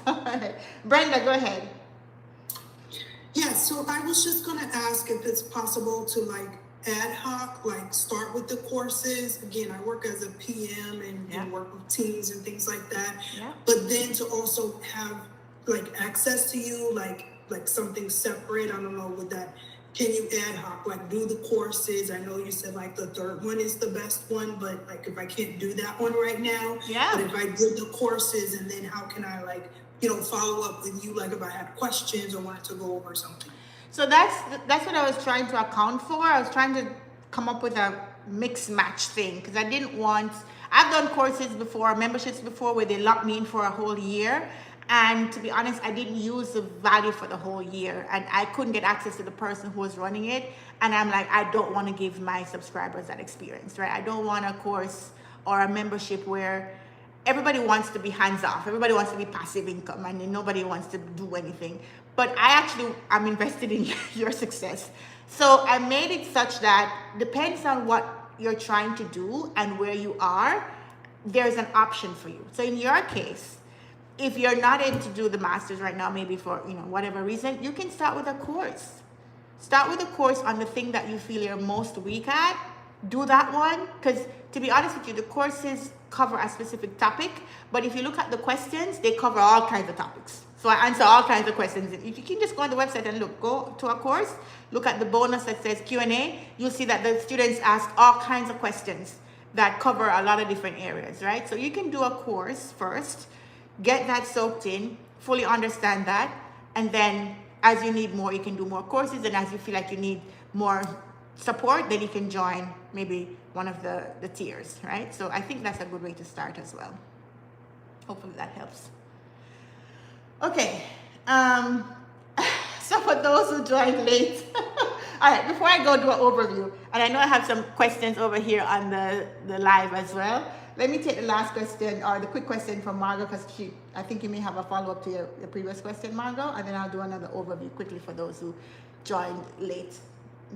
Brenda, go ahead. Yeah, so I was just gonna ask if it's possible to ad hoc, start with the courses. Again, I work as a PM and work with teams and things like that. Yeah. But then to also have access to you, like something separate. I don't know, would that can you ad hoc, like do the courses? I know you said like the third one is the best one, but like if I can't do that one right now, but if I did the courses, and then how can I like, follow up with you, like if I had questions or wanted to go over something? So that's what I was trying to account for. I was trying to come up with a mix match thing, because I've done courses before, memberships before, where they locked me in for a whole year. And to be honest, I didn't use the value for the whole year, and I couldn't get access to the person who was running it. And I'm like, I don't want to give my subscribers that experience, right? I don't want a course or a membership where everybody wants to be hands off. Everybody wants to be passive income, and nobody wants to do anything. But I'm invested in your success. So I made it such that depends on what you're trying to do and where you are, there's an option for you. So in your case, if you're not able to do the masters right now, maybe for whatever reason, you can start with a course. Start with a course on the thing that you feel you're most weak at. Do that one, because to be honest with you, the courses cover a specific topic, but if you look at the questions, they cover all kinds of topics. So I answer all kinds of questions. If you can just go on the website and go to a course, look at the bonus that says Q&A, you'll see that the students ask all kinds of questions that cover a lot of different areas, right? So you can do a course first, get that soaked in, fully understand that, and then as you need more, you can do more courses, and as you feel like you need more support, then you can join maybe one of the tiers, right? So I think that's a good way to start as well. Hopefully that helps. Okay, so for those who joined late, all right, before I go do an overview, and I know I have some questions over here on the live as well. Let me take the last question, or the quick question from Margot, because I think you may have a follow-up to your previous question, Margot, and then I'll do another overview quickly for those who joined late.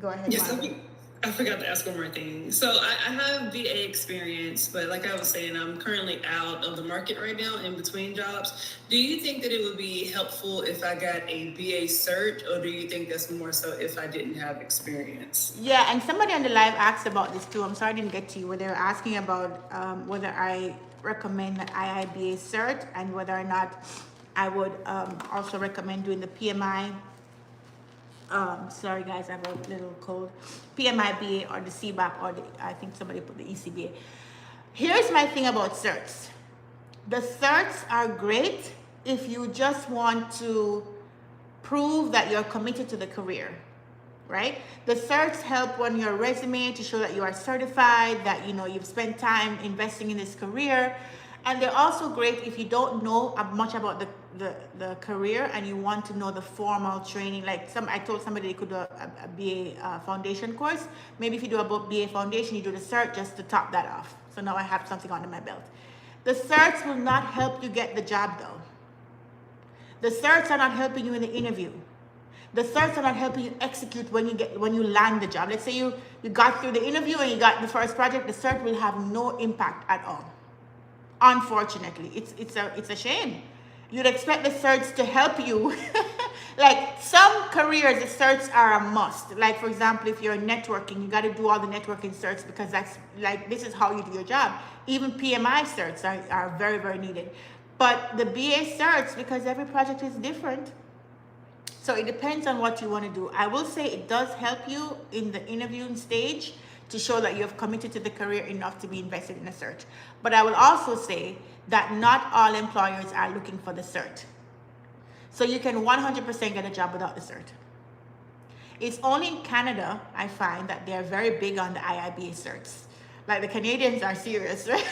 Go ahead, yes, Margot. I forgot to ask one more thing. So I have VA experience, but like I was saying, I'm currently out of the market right now in between jobs. Do you think that it would be helpful if I got a VA cert, or do you think that's more so if I didn't have experience? Yeah, and somebody on the live asked about this too. I'm sorry I didn't get to you, where they were asking about whether I recommend the IIBA cert, and whether or not I would also recommend doing the PMI. Sorry guys, I have a little cold. PMIBA or the CBAP, or I think somebody put the ECBA. Here's my thing about certs. The certs are great if you just want to prove that you're committed to the career, right? The certs help on your resume to show that you are certified, that you've spent time investing in this career. And they're also great if you don't know much about the career and you want to know the formal training. Like I told somebody they could do a BA foundation course. Maybe if you do a BA foundation, you do the cert just to top that off. So now I have something under my belt. The certs will not help you get the job though. The certs are not helping you in the interview. The certs are not helping you execute when you land the job. Let's say you got through the interview and you got the first project, the cert will have no impact at all. Unfortunately, it's a shame. You'd expect the certs to help you. Like some careers, the certs are a must. Like for example, if you're networking, you got to do all the networking certs, because this is how you do your job. Even PMI certs are very, very needed. But the BA certs, because every project is different, so it depends on what you want to do. I will say it does help you in the interviewing stage to show that you have committed to the career enough to be invested in a cert. But I will also say that not all employers are looking for the cert. So you can 100% get a job without the cert. It's only in Canada, I find, that they're very big on the IIBA certs. Like the Canadians are serious, right?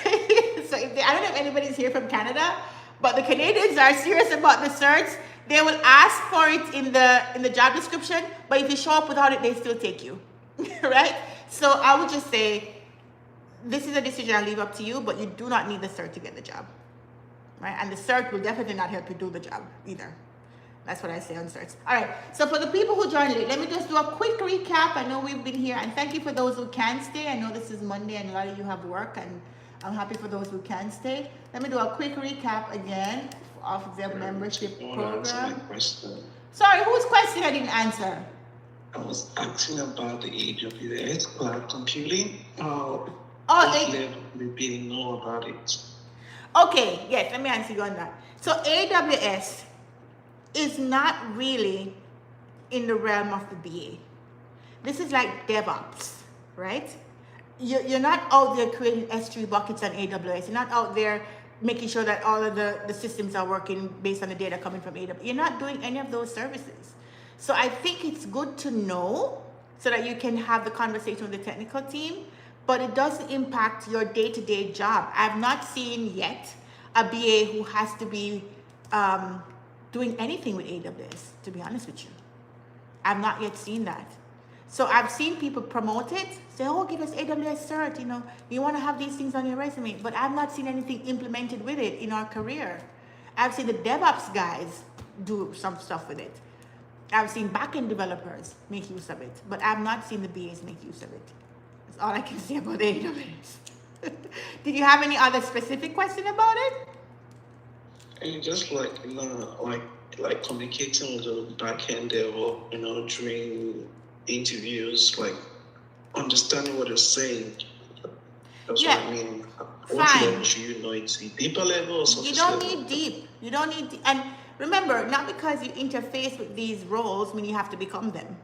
So I don't know if anybody's here from Canada, but the Canadians are serious about the certs. They will ask for it in the job description, but if you show up without it, they still take you, right? So I would just say, this is a decision I'll leave up to you, but you do not need the cert to get the job, right? And the cert will definitely not help you do the job either. That's what I say on certs. All right, so for the people who joined late, let me just do a quick recap. I know we've been here, and thank you for those who can stay. I know this is Monday and a lot of you have work, and I'm happy for those who can stay. Let me do a quick recap again of the membership program. Sorry, whose question I didn't answer? I was asking about the AWS cloud computing. They didn't know about it. Okay, yes, let me answer you on that. So AWS is not really in the realm of the BA, this is like DevOps, right? You're not out there creating S3 buckets on AWS. You're not out there making sure that all of the systems are working based on the data coming from AWS. You're not doing any of those services. So I think it's good to know so that you can have the conversation with the technical team, but it doesn't impact your day-to-day job. I've not seen yet a BA who has to be doing anything with AWS, to be honest with you. I've not yet seen that. So I've seen people promote it, say, oh, give us AWS cert, you want to have these things on your resume, but I've not seen anything implemented with it in our career. I've seen the DevOps guys do some stuff with it. I've seen backend developers make use of it, but I've not seen the BAs make use of it. That's all I can say about AWS. Did you have any other specific question about it? And just like communicating with the backend dev, during interviews, like understanding what they're saying. That's what I mean. What level should you know? It's a deeper level or something? You don't need deep. You don't need deep. And remember, not because you interface with these roles mean you have to become them.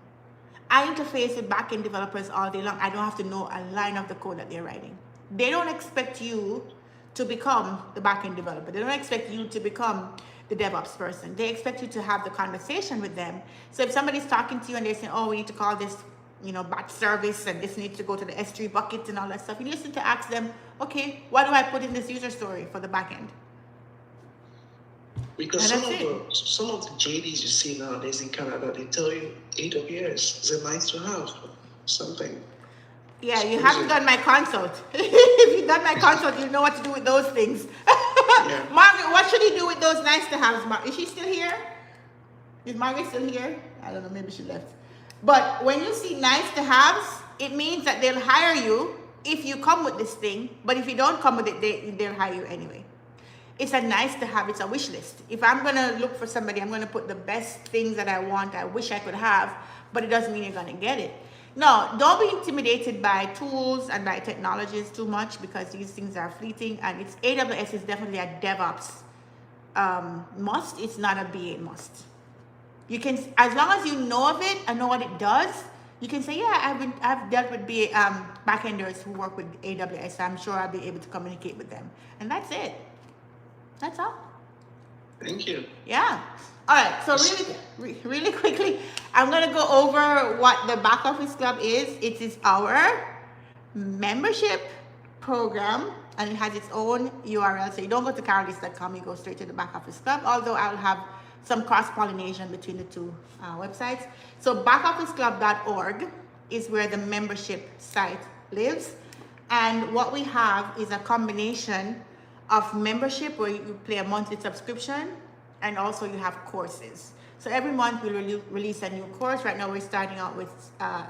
I interface with backend developers all day long. I don't have to know a line of the code that they're writing. They don't expect you to become the backend developer. They don't expect you to become the DevOps person. They expect you to have the conversation with them. So if somebody's talking to you and they're saying, oh, we need to call this, batch service, and this needs to go to the S3 bucket and all that stuff, you listen to ask them, okay, what do I put in this user story for the backend? Because some of the JDs you see nowadays in Canada, they tell you AWS is a nice to have something. Yeah, you haven't done my consult. If you've done my consult, you know what to do with those things. Yeah. Margaret, what should you do with those nice to haves? Is she still here? Is Margaret still here? I don't know, maybe she left. But when you see nice to haves, it means that they'll hire you if you come with this thing. But if you don't come with it, they'll hire you anyway. It's a nice to have, it's a wish list. If I'm gonna look for somebody, I'm gonna put the best things that I want, I wish I could have, but it doesn't mean you're gonna get it. No, don't be intimidated by tools and by technologies too much, because these things are fleeting, and AWS is definitely a DevOps must. It's not a BA must. You can, as long as you know of it and know what it does, you can say, yeah, I've dealt with BA backenders who work with AWS. I'm sure I'll be able to communicate with them, and that's it. That's all. Thank you. Yeah. All right, so really quickly, I'm going to go over what the Back Office Club is. It is our membership program, and it has its own URL. So you don't go to karaleise.com, you go straight to the Back Office Club, although I'll have some cross-pollination between the two websites. So backofficeclub.org is where the membership site lives. And what we have is a combination of membership where you pay a monthly subscription, and also you have courses. So every month we'll release a new course. Right now we're starting out with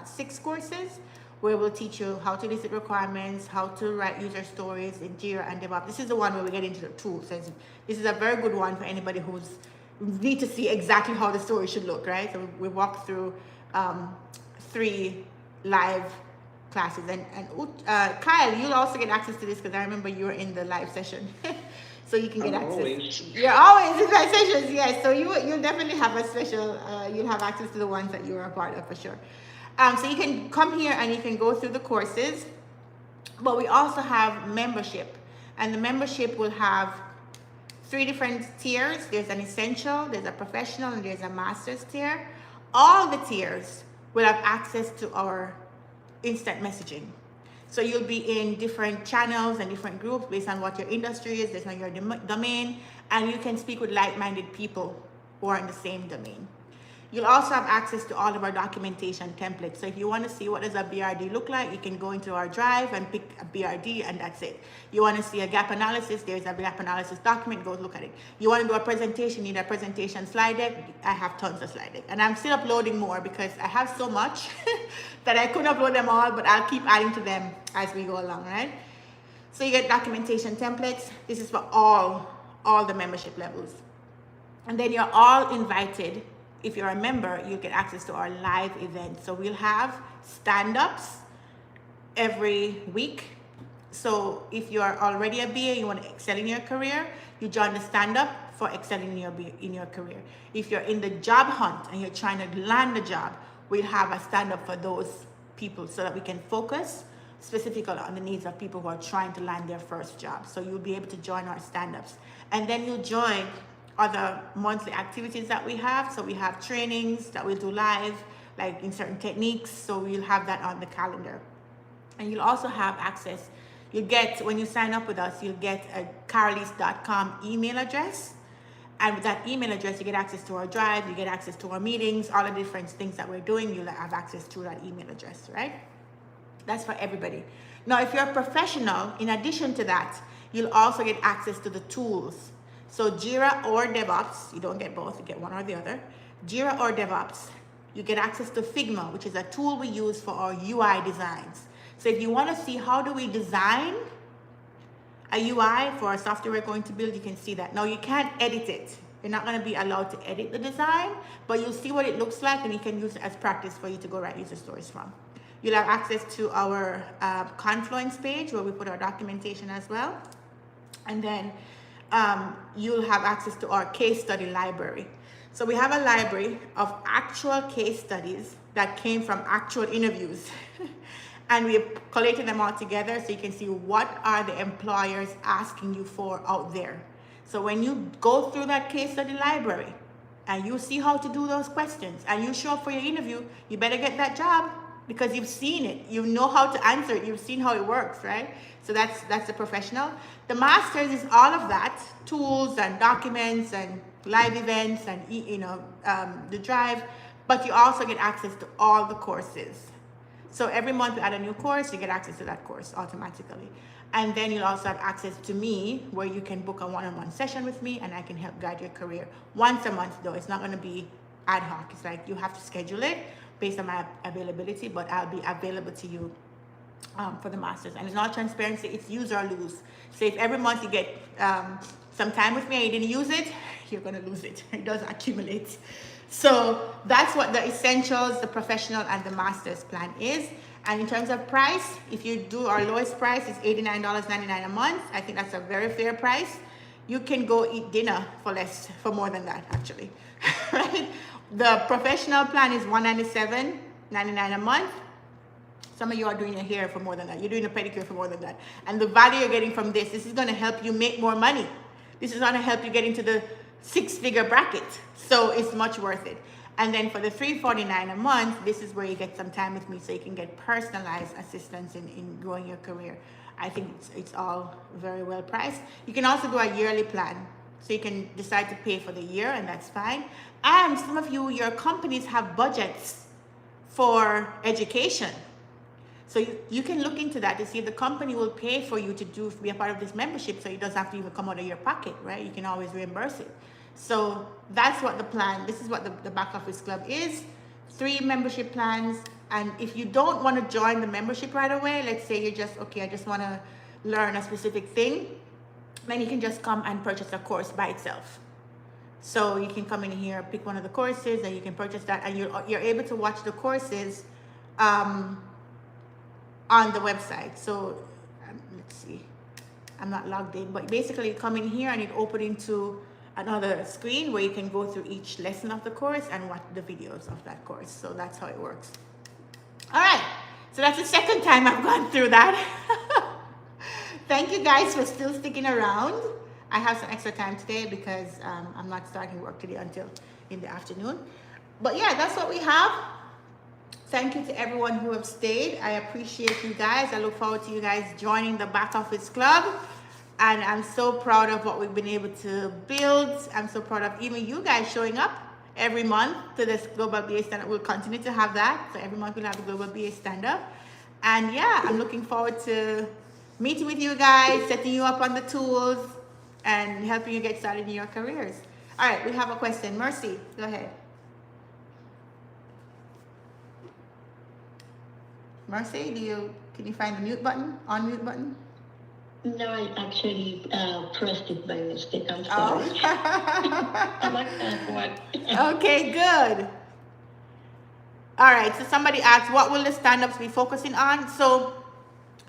6 courses where we'll teach you how to elicit requirements, how to write user stories in Jira and DevOps. This is the one where we get into the tools. So this is a very good one for anybody who's need to see exactly how the story should look, right? So we walk through 3 live classes. And Kyle, you'll also get access to this because I remember you were in the live session. So you can get access. You're always in my sessions, yes. So you'll definitely have a special, you'll have access to the ones that you are a part of for sure. So you can come here and you can go through the courses, but we also have membership. And the membership will have 3 different tiers. There's an essential, there's a professional, and there's a master's tier. All the tiers will have access to our instant messaging. So you'll be in different channels and different groups based on what your industry is, based on your domain, and you can speak with like-minded people who are in the same domain. You'll also have access to all of our documentation templates. So if you want to see what does a BRD look like, you can go into our drive and pick a BRD, and that's it. You want to see a gap analysis, there's a gap analysis document, go look at it. You want to do a presentation, need a presentation slide deck, I have tons of slide deck. And I'm still uploading more because I have so much that I couldn't upload them all, but I'll keep adding to them as we go along, right? So you get documentation templates. This is for all the membership levels. And then you're all invited. If you're a member, you get access to our live events. So we'll have stand-ups every week. So if you're already a BA, you want to excel in your career, you join the stand-up for excelling in your career. If you're in the job hunt and you're trying to land a job, we'll have a stand-up for those people so that we can focus specifically on the needs of people who are trying to land their first job. So you'll be able to join our stand-ups. And then you'll join other monthly activities that we have. So we have trainings that we'll do live, like in certain techniques. So we'll have that on the calendar. And you'll also have access. You'll get, when you sign up with us, you'll get a karaleise.com email address. And with that email address, you get access to our drive, you get access to our meetings, all the different things that we're doing, you'll have access to that email address, right? That's for everybody. Now, if you're a professional, in addition to that, you'll also get access to the tools. So Jira or DevOps, you don't get both, you get one or the other. Jira or DevOps, you get access to Figma, which is a tool we use for our UI designs. So if you want to see how do we design a UI for a software we're going to build, you can see that. Now you can't edit it. You're not going to be allowed to edit the design, but you'll see what it looks like and you can use it as practice for you to go write user stories from. You'll have access to our Confluence page where we put our documentation as well. And then you'll have access to our case study library. So we have a library of actual case studies that came from actual interviews. And we've collated them all together so you can see what are the employers asking you for out there. So when you go through that case study library and you see how to do those questions and you show up for your interview, you better get that job because you've seen it. You know how to answer it. You've seen how it works, right? So that's the professional. The masters is all of that, tools and documents and live events and the drive, but you also get access to all the courses. So every month we add a new course, you get access to that course automatically. And then you'll also have access to me where you can book a one-on-one session with me and I can help guide your career. Once a month though, it's not gonna be ad hoc. It's like you have to schedule it based on my availability, but I'll be available to you for the masters. And it's not transparency, it's use or lose. So if every month you get some time with me and you didn't use it, you're gonna lose it. It does accumulate. So that's what the essentials, the professional, and the master's plan is. And in terms of price, if you do our lowest price, it's $89.99 a month. I think that's a very fair price. You can go eat dinner for more than that, actually, right? The professional plan is $197.99 a month. Some of you are doing your hair for more than that. You're doing a pedicure for more than that. And the value you're getting from this is going to help you make more money. This is going to help you get into the six-figure bracket. So it's much worth it. And then for the $349 a month, this is where you get some time with me so you can get personalized assistance in growing your career. I think it's all very well priced. You can also do a yearly plan. So you can decide to pay for the year and that's fine. And some of you, your companies have budgets for education. So you can look into that to see if the company will pay for you to be a part of this membership so it doesn't have to even come out of your pocket, right? You can always reimburse it. So that's what the plan, this is what the back office club is. 3 membership plans. And if you don't want to join the membership right away, let's say you're just, okay, I just want to learn a specific thing, then you can just come and purchase a course by itself. So you can come in here, pick one of the courses, and you can purchase that, and you're able to watch the courses on the website. So let's see, I'm not logged in, but basically you come in here and it opens into another screen where you can go through each lesson of the course and watch the videos of that course. So that's how it works. All right, so that's the second time I've gone through that. Thank you guys for still sticking around. I have some extra time today because I'm not starting work today until in the afternoon. But yeah, that's what we have. Thank you to everyone who have stayed. I appreciate you guys. I look forward to you guys joining the back office club. And I'm so proud of what we've been able to build. I'm so proud of even you guys showing up every month to this Global BA Stand-Up. We'll continue to have that. So every month we'll have a Global BA Stand-Up. And yeah, I'm looking forward to meeting with you guys, setting you up on the tools, and helping you get started in your careers. All right, we have a question. Mercy, go ahead. Mercy, can you find the mute button, unmute button? No, I actually pressed it by mistake. I'm sorry. Oh. I'm like that one. Okay, good. All right, so somebody asked, what will the stand-ups be focusing on? So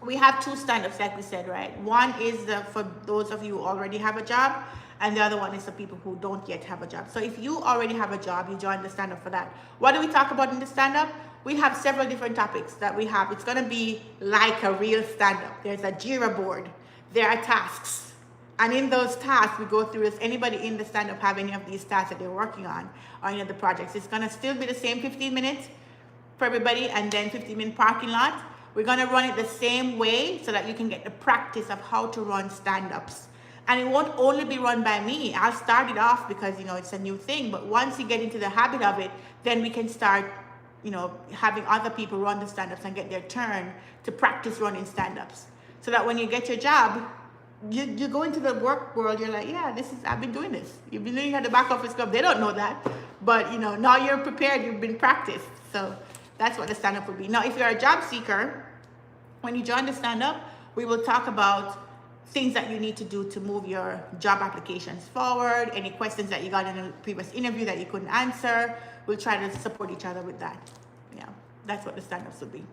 we have 2 stand-ups, like we said, right? One is for those of you who already have a job, and the other one is for people who don't yet have a job. So if you already have a job, you join the stand-up for that. What do we talk about in the stand-up? We have several different topics that we have. It's gonna be like a real stand-up. There's a Jira board. There are tasks. And in those tasks, we go through, does anybody in the stand-up have any of these tasks that they're working on, or any of the projects? It's gonna still be the same 15 minutes for everybody, and then 15-minute parking lot. We're gonna run it the same way so that you can get the practice of how to run stand-ups. And it won't only be run by me. I'll start it off because, you know, it's a new thing. But once you get into the habit of it, then we can start, you know, having other people run the stand-ups and get their turn to practice running stand-ups. So that when you get your job, you go into the work world, you're like, yeah, I've been doing this. You've been doing it at the back office club. They don't know that. But, you know, now you're prepared. You've been practiced. So that's what the stand-up would be. Now, if you're a job seeker, when you join the stand-up, we will talk about things that you need to do to move your job applications forward, any questions that you got in a previous interview that you couldn't answer. We'll try to support each other with that. Yeah, that's what the stand-ups will be.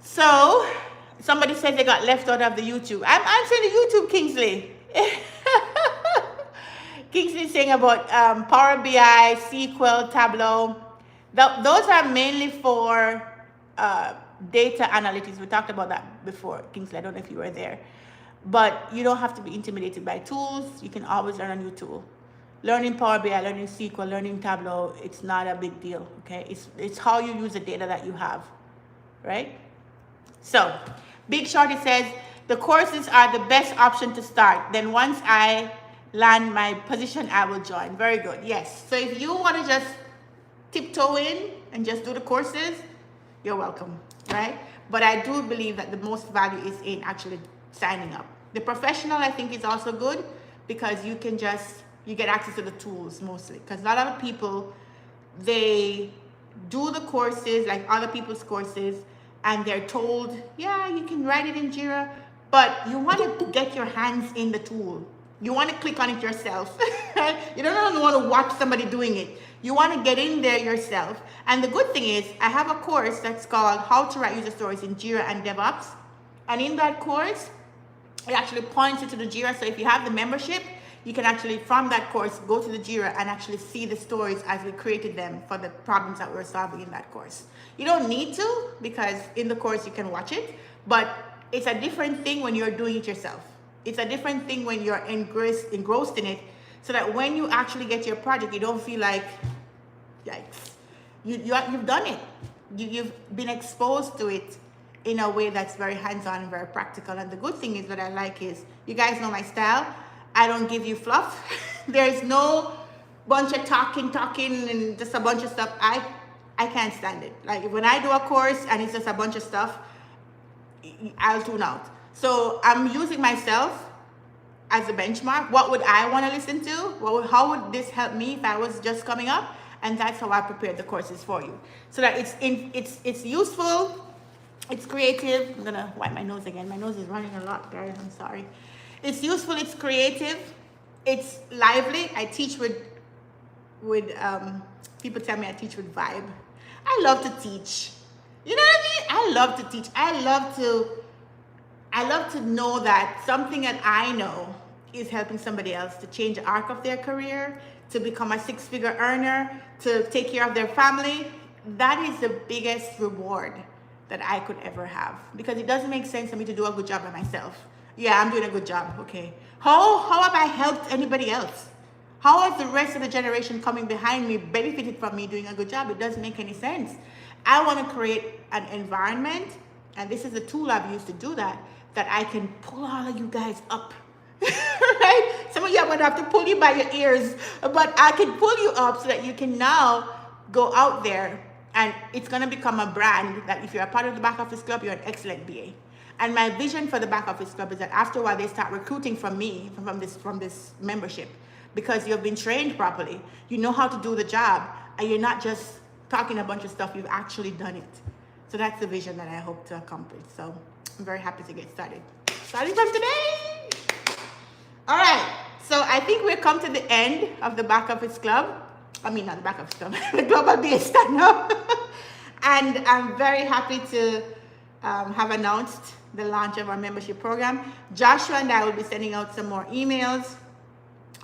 So, somebody says they got left out of the YouTube. I'm answering the YouTube, Kingsley. Kingsley's saying about Power BI, SQL, Tableau. Those are mainly for data analytics. We talked about that before, Kingsley. I don't know if you were there. But you don't have to be intimidated by tools. You can always learn a new tool. Learning Power BI, learning SQL, learning Tableau, it's not a big deal, okay? It's how you use the data that you have, right? So, Big Shorty says, the courses are the best option to start. Then once I land my position, I will join. Very good, yes. So if you want to just tiptoe in and just do the courses, you're welcome, right? But I do believe that the most value is in actually signing up. The professional, I think, is also good because you can you get access to the tools mostly. Because a lot of people, they do the courses, like other people's courses, and they're told, yeah, you can write it in Jira, but you want to get your hands in the tool. You want to click on it yourself. You don't want to watch somebody doing it. You want to get in there yourself. And the good thing is, I have a course that's called How to Write User Stories in Jira and DevOps. And in that course, it actually points you to the Jira. So if you have the membership, you can actually, from that course, go to the Jira and actually see the stories as we created them for the problems that we're solving in that course. You don't need to, because in the course you can watch it, but it's a different thing when you're doing it yourself. It's a different thing when you're engrossed in it, so that when you actually get your project, you don't feel like, yikes. You've done it. You've been exposed to it in a way that's very hands-on and very practical. And the good thing is, what I like is, you guys know my style. I don't give you fluff. There's no bunch of talking and just a bunch of stuff. I can't stand it. Like when I do a course and it's just a bunch of stuff, I'll tune out. So I'm using myself as a benchmark. What would I want to listen to? How would this help me if I was just coming up? And that's how I prepared the courses for you. So that it's useful, it's creative. I'm gonna wipe my nose again. My nose is running a lot, guys. I'm sorry. It's useful, it's creative, it's lively. I teach with people tell me I teach with vibe. I love to teach. You know what I mean? I love to teach. I love to know that something that I know is helping somebody else to change the arc of their career, to become a 6-figure earner, to take care of their family. That is the biggest reward that I could ever have, because it doesn't make sense for me to do a good job by myself. Yeah, I'm doing a good job, okay. How have I helped anybody else? How has the rest of the generation coming behind me benefited from me doing a good job? It doesn't make any sense. I want to create an environment, and this is the tool I've used to do that I can pull all of you guys up. Right? Some of you are going to have to pull you by your ears, but I can pull you up so that you can now go out there, and it's going to become a brand that if you're a part of the back office club, you're an excellent BA. And my vision for the back office club is that after a while they start recruiting from me, from this membership, because you've been trained properly. You know how to do the job, and you're not just talking a bunch of stuff, you've actually done it. So that's the vision that I hope to accomplish. So I'm very happy to get started. Starting from today. All right, so I think we've come to the end of the back office club. I mean, not the back office club, the Global BA Stand Up. And I'm very happy to have announced the launch of our membership program. Joshua and I will be sending out some more emails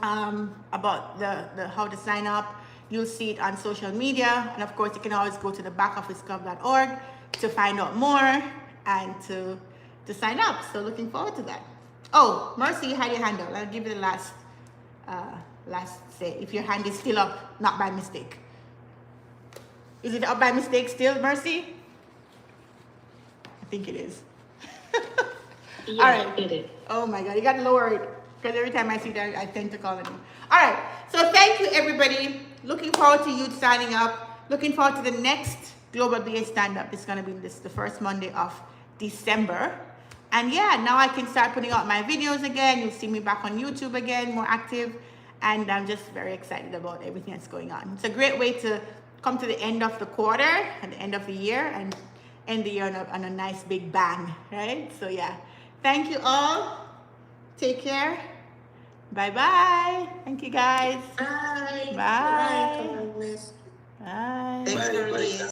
about the how to sign up. You'll see it on social media, and of course you can always go to the backofficeclub.org to find out more and to sign up. So looking forward to that. Oh, Mercy, you had your hand up. I'll give you the last say. If your hand is still up, not by mistake. Is it up by mistake still, Mercy? I think it is. Yes, all right. it is. Oh my God, you got to lower it because every time I see that, I tend to call it. All right. So thank you, everybody. Looking forward to you signing up. Looking forward to the next Global BA Stand-Up. It's going to be the first Monday of December. And yeah, now I can start putting out my videos again. You'll see me back on YouTube again, more active. And I'm just very excited about everything that's going on. It's a great way to come to the end of the quarter and the end of the year and end the year on a nice big bang, right? So yeah, thank you all. Take care. Bye-bye. Thank you, guys. Bye. Bye. Bye. Bye. Thanks, Karaleise.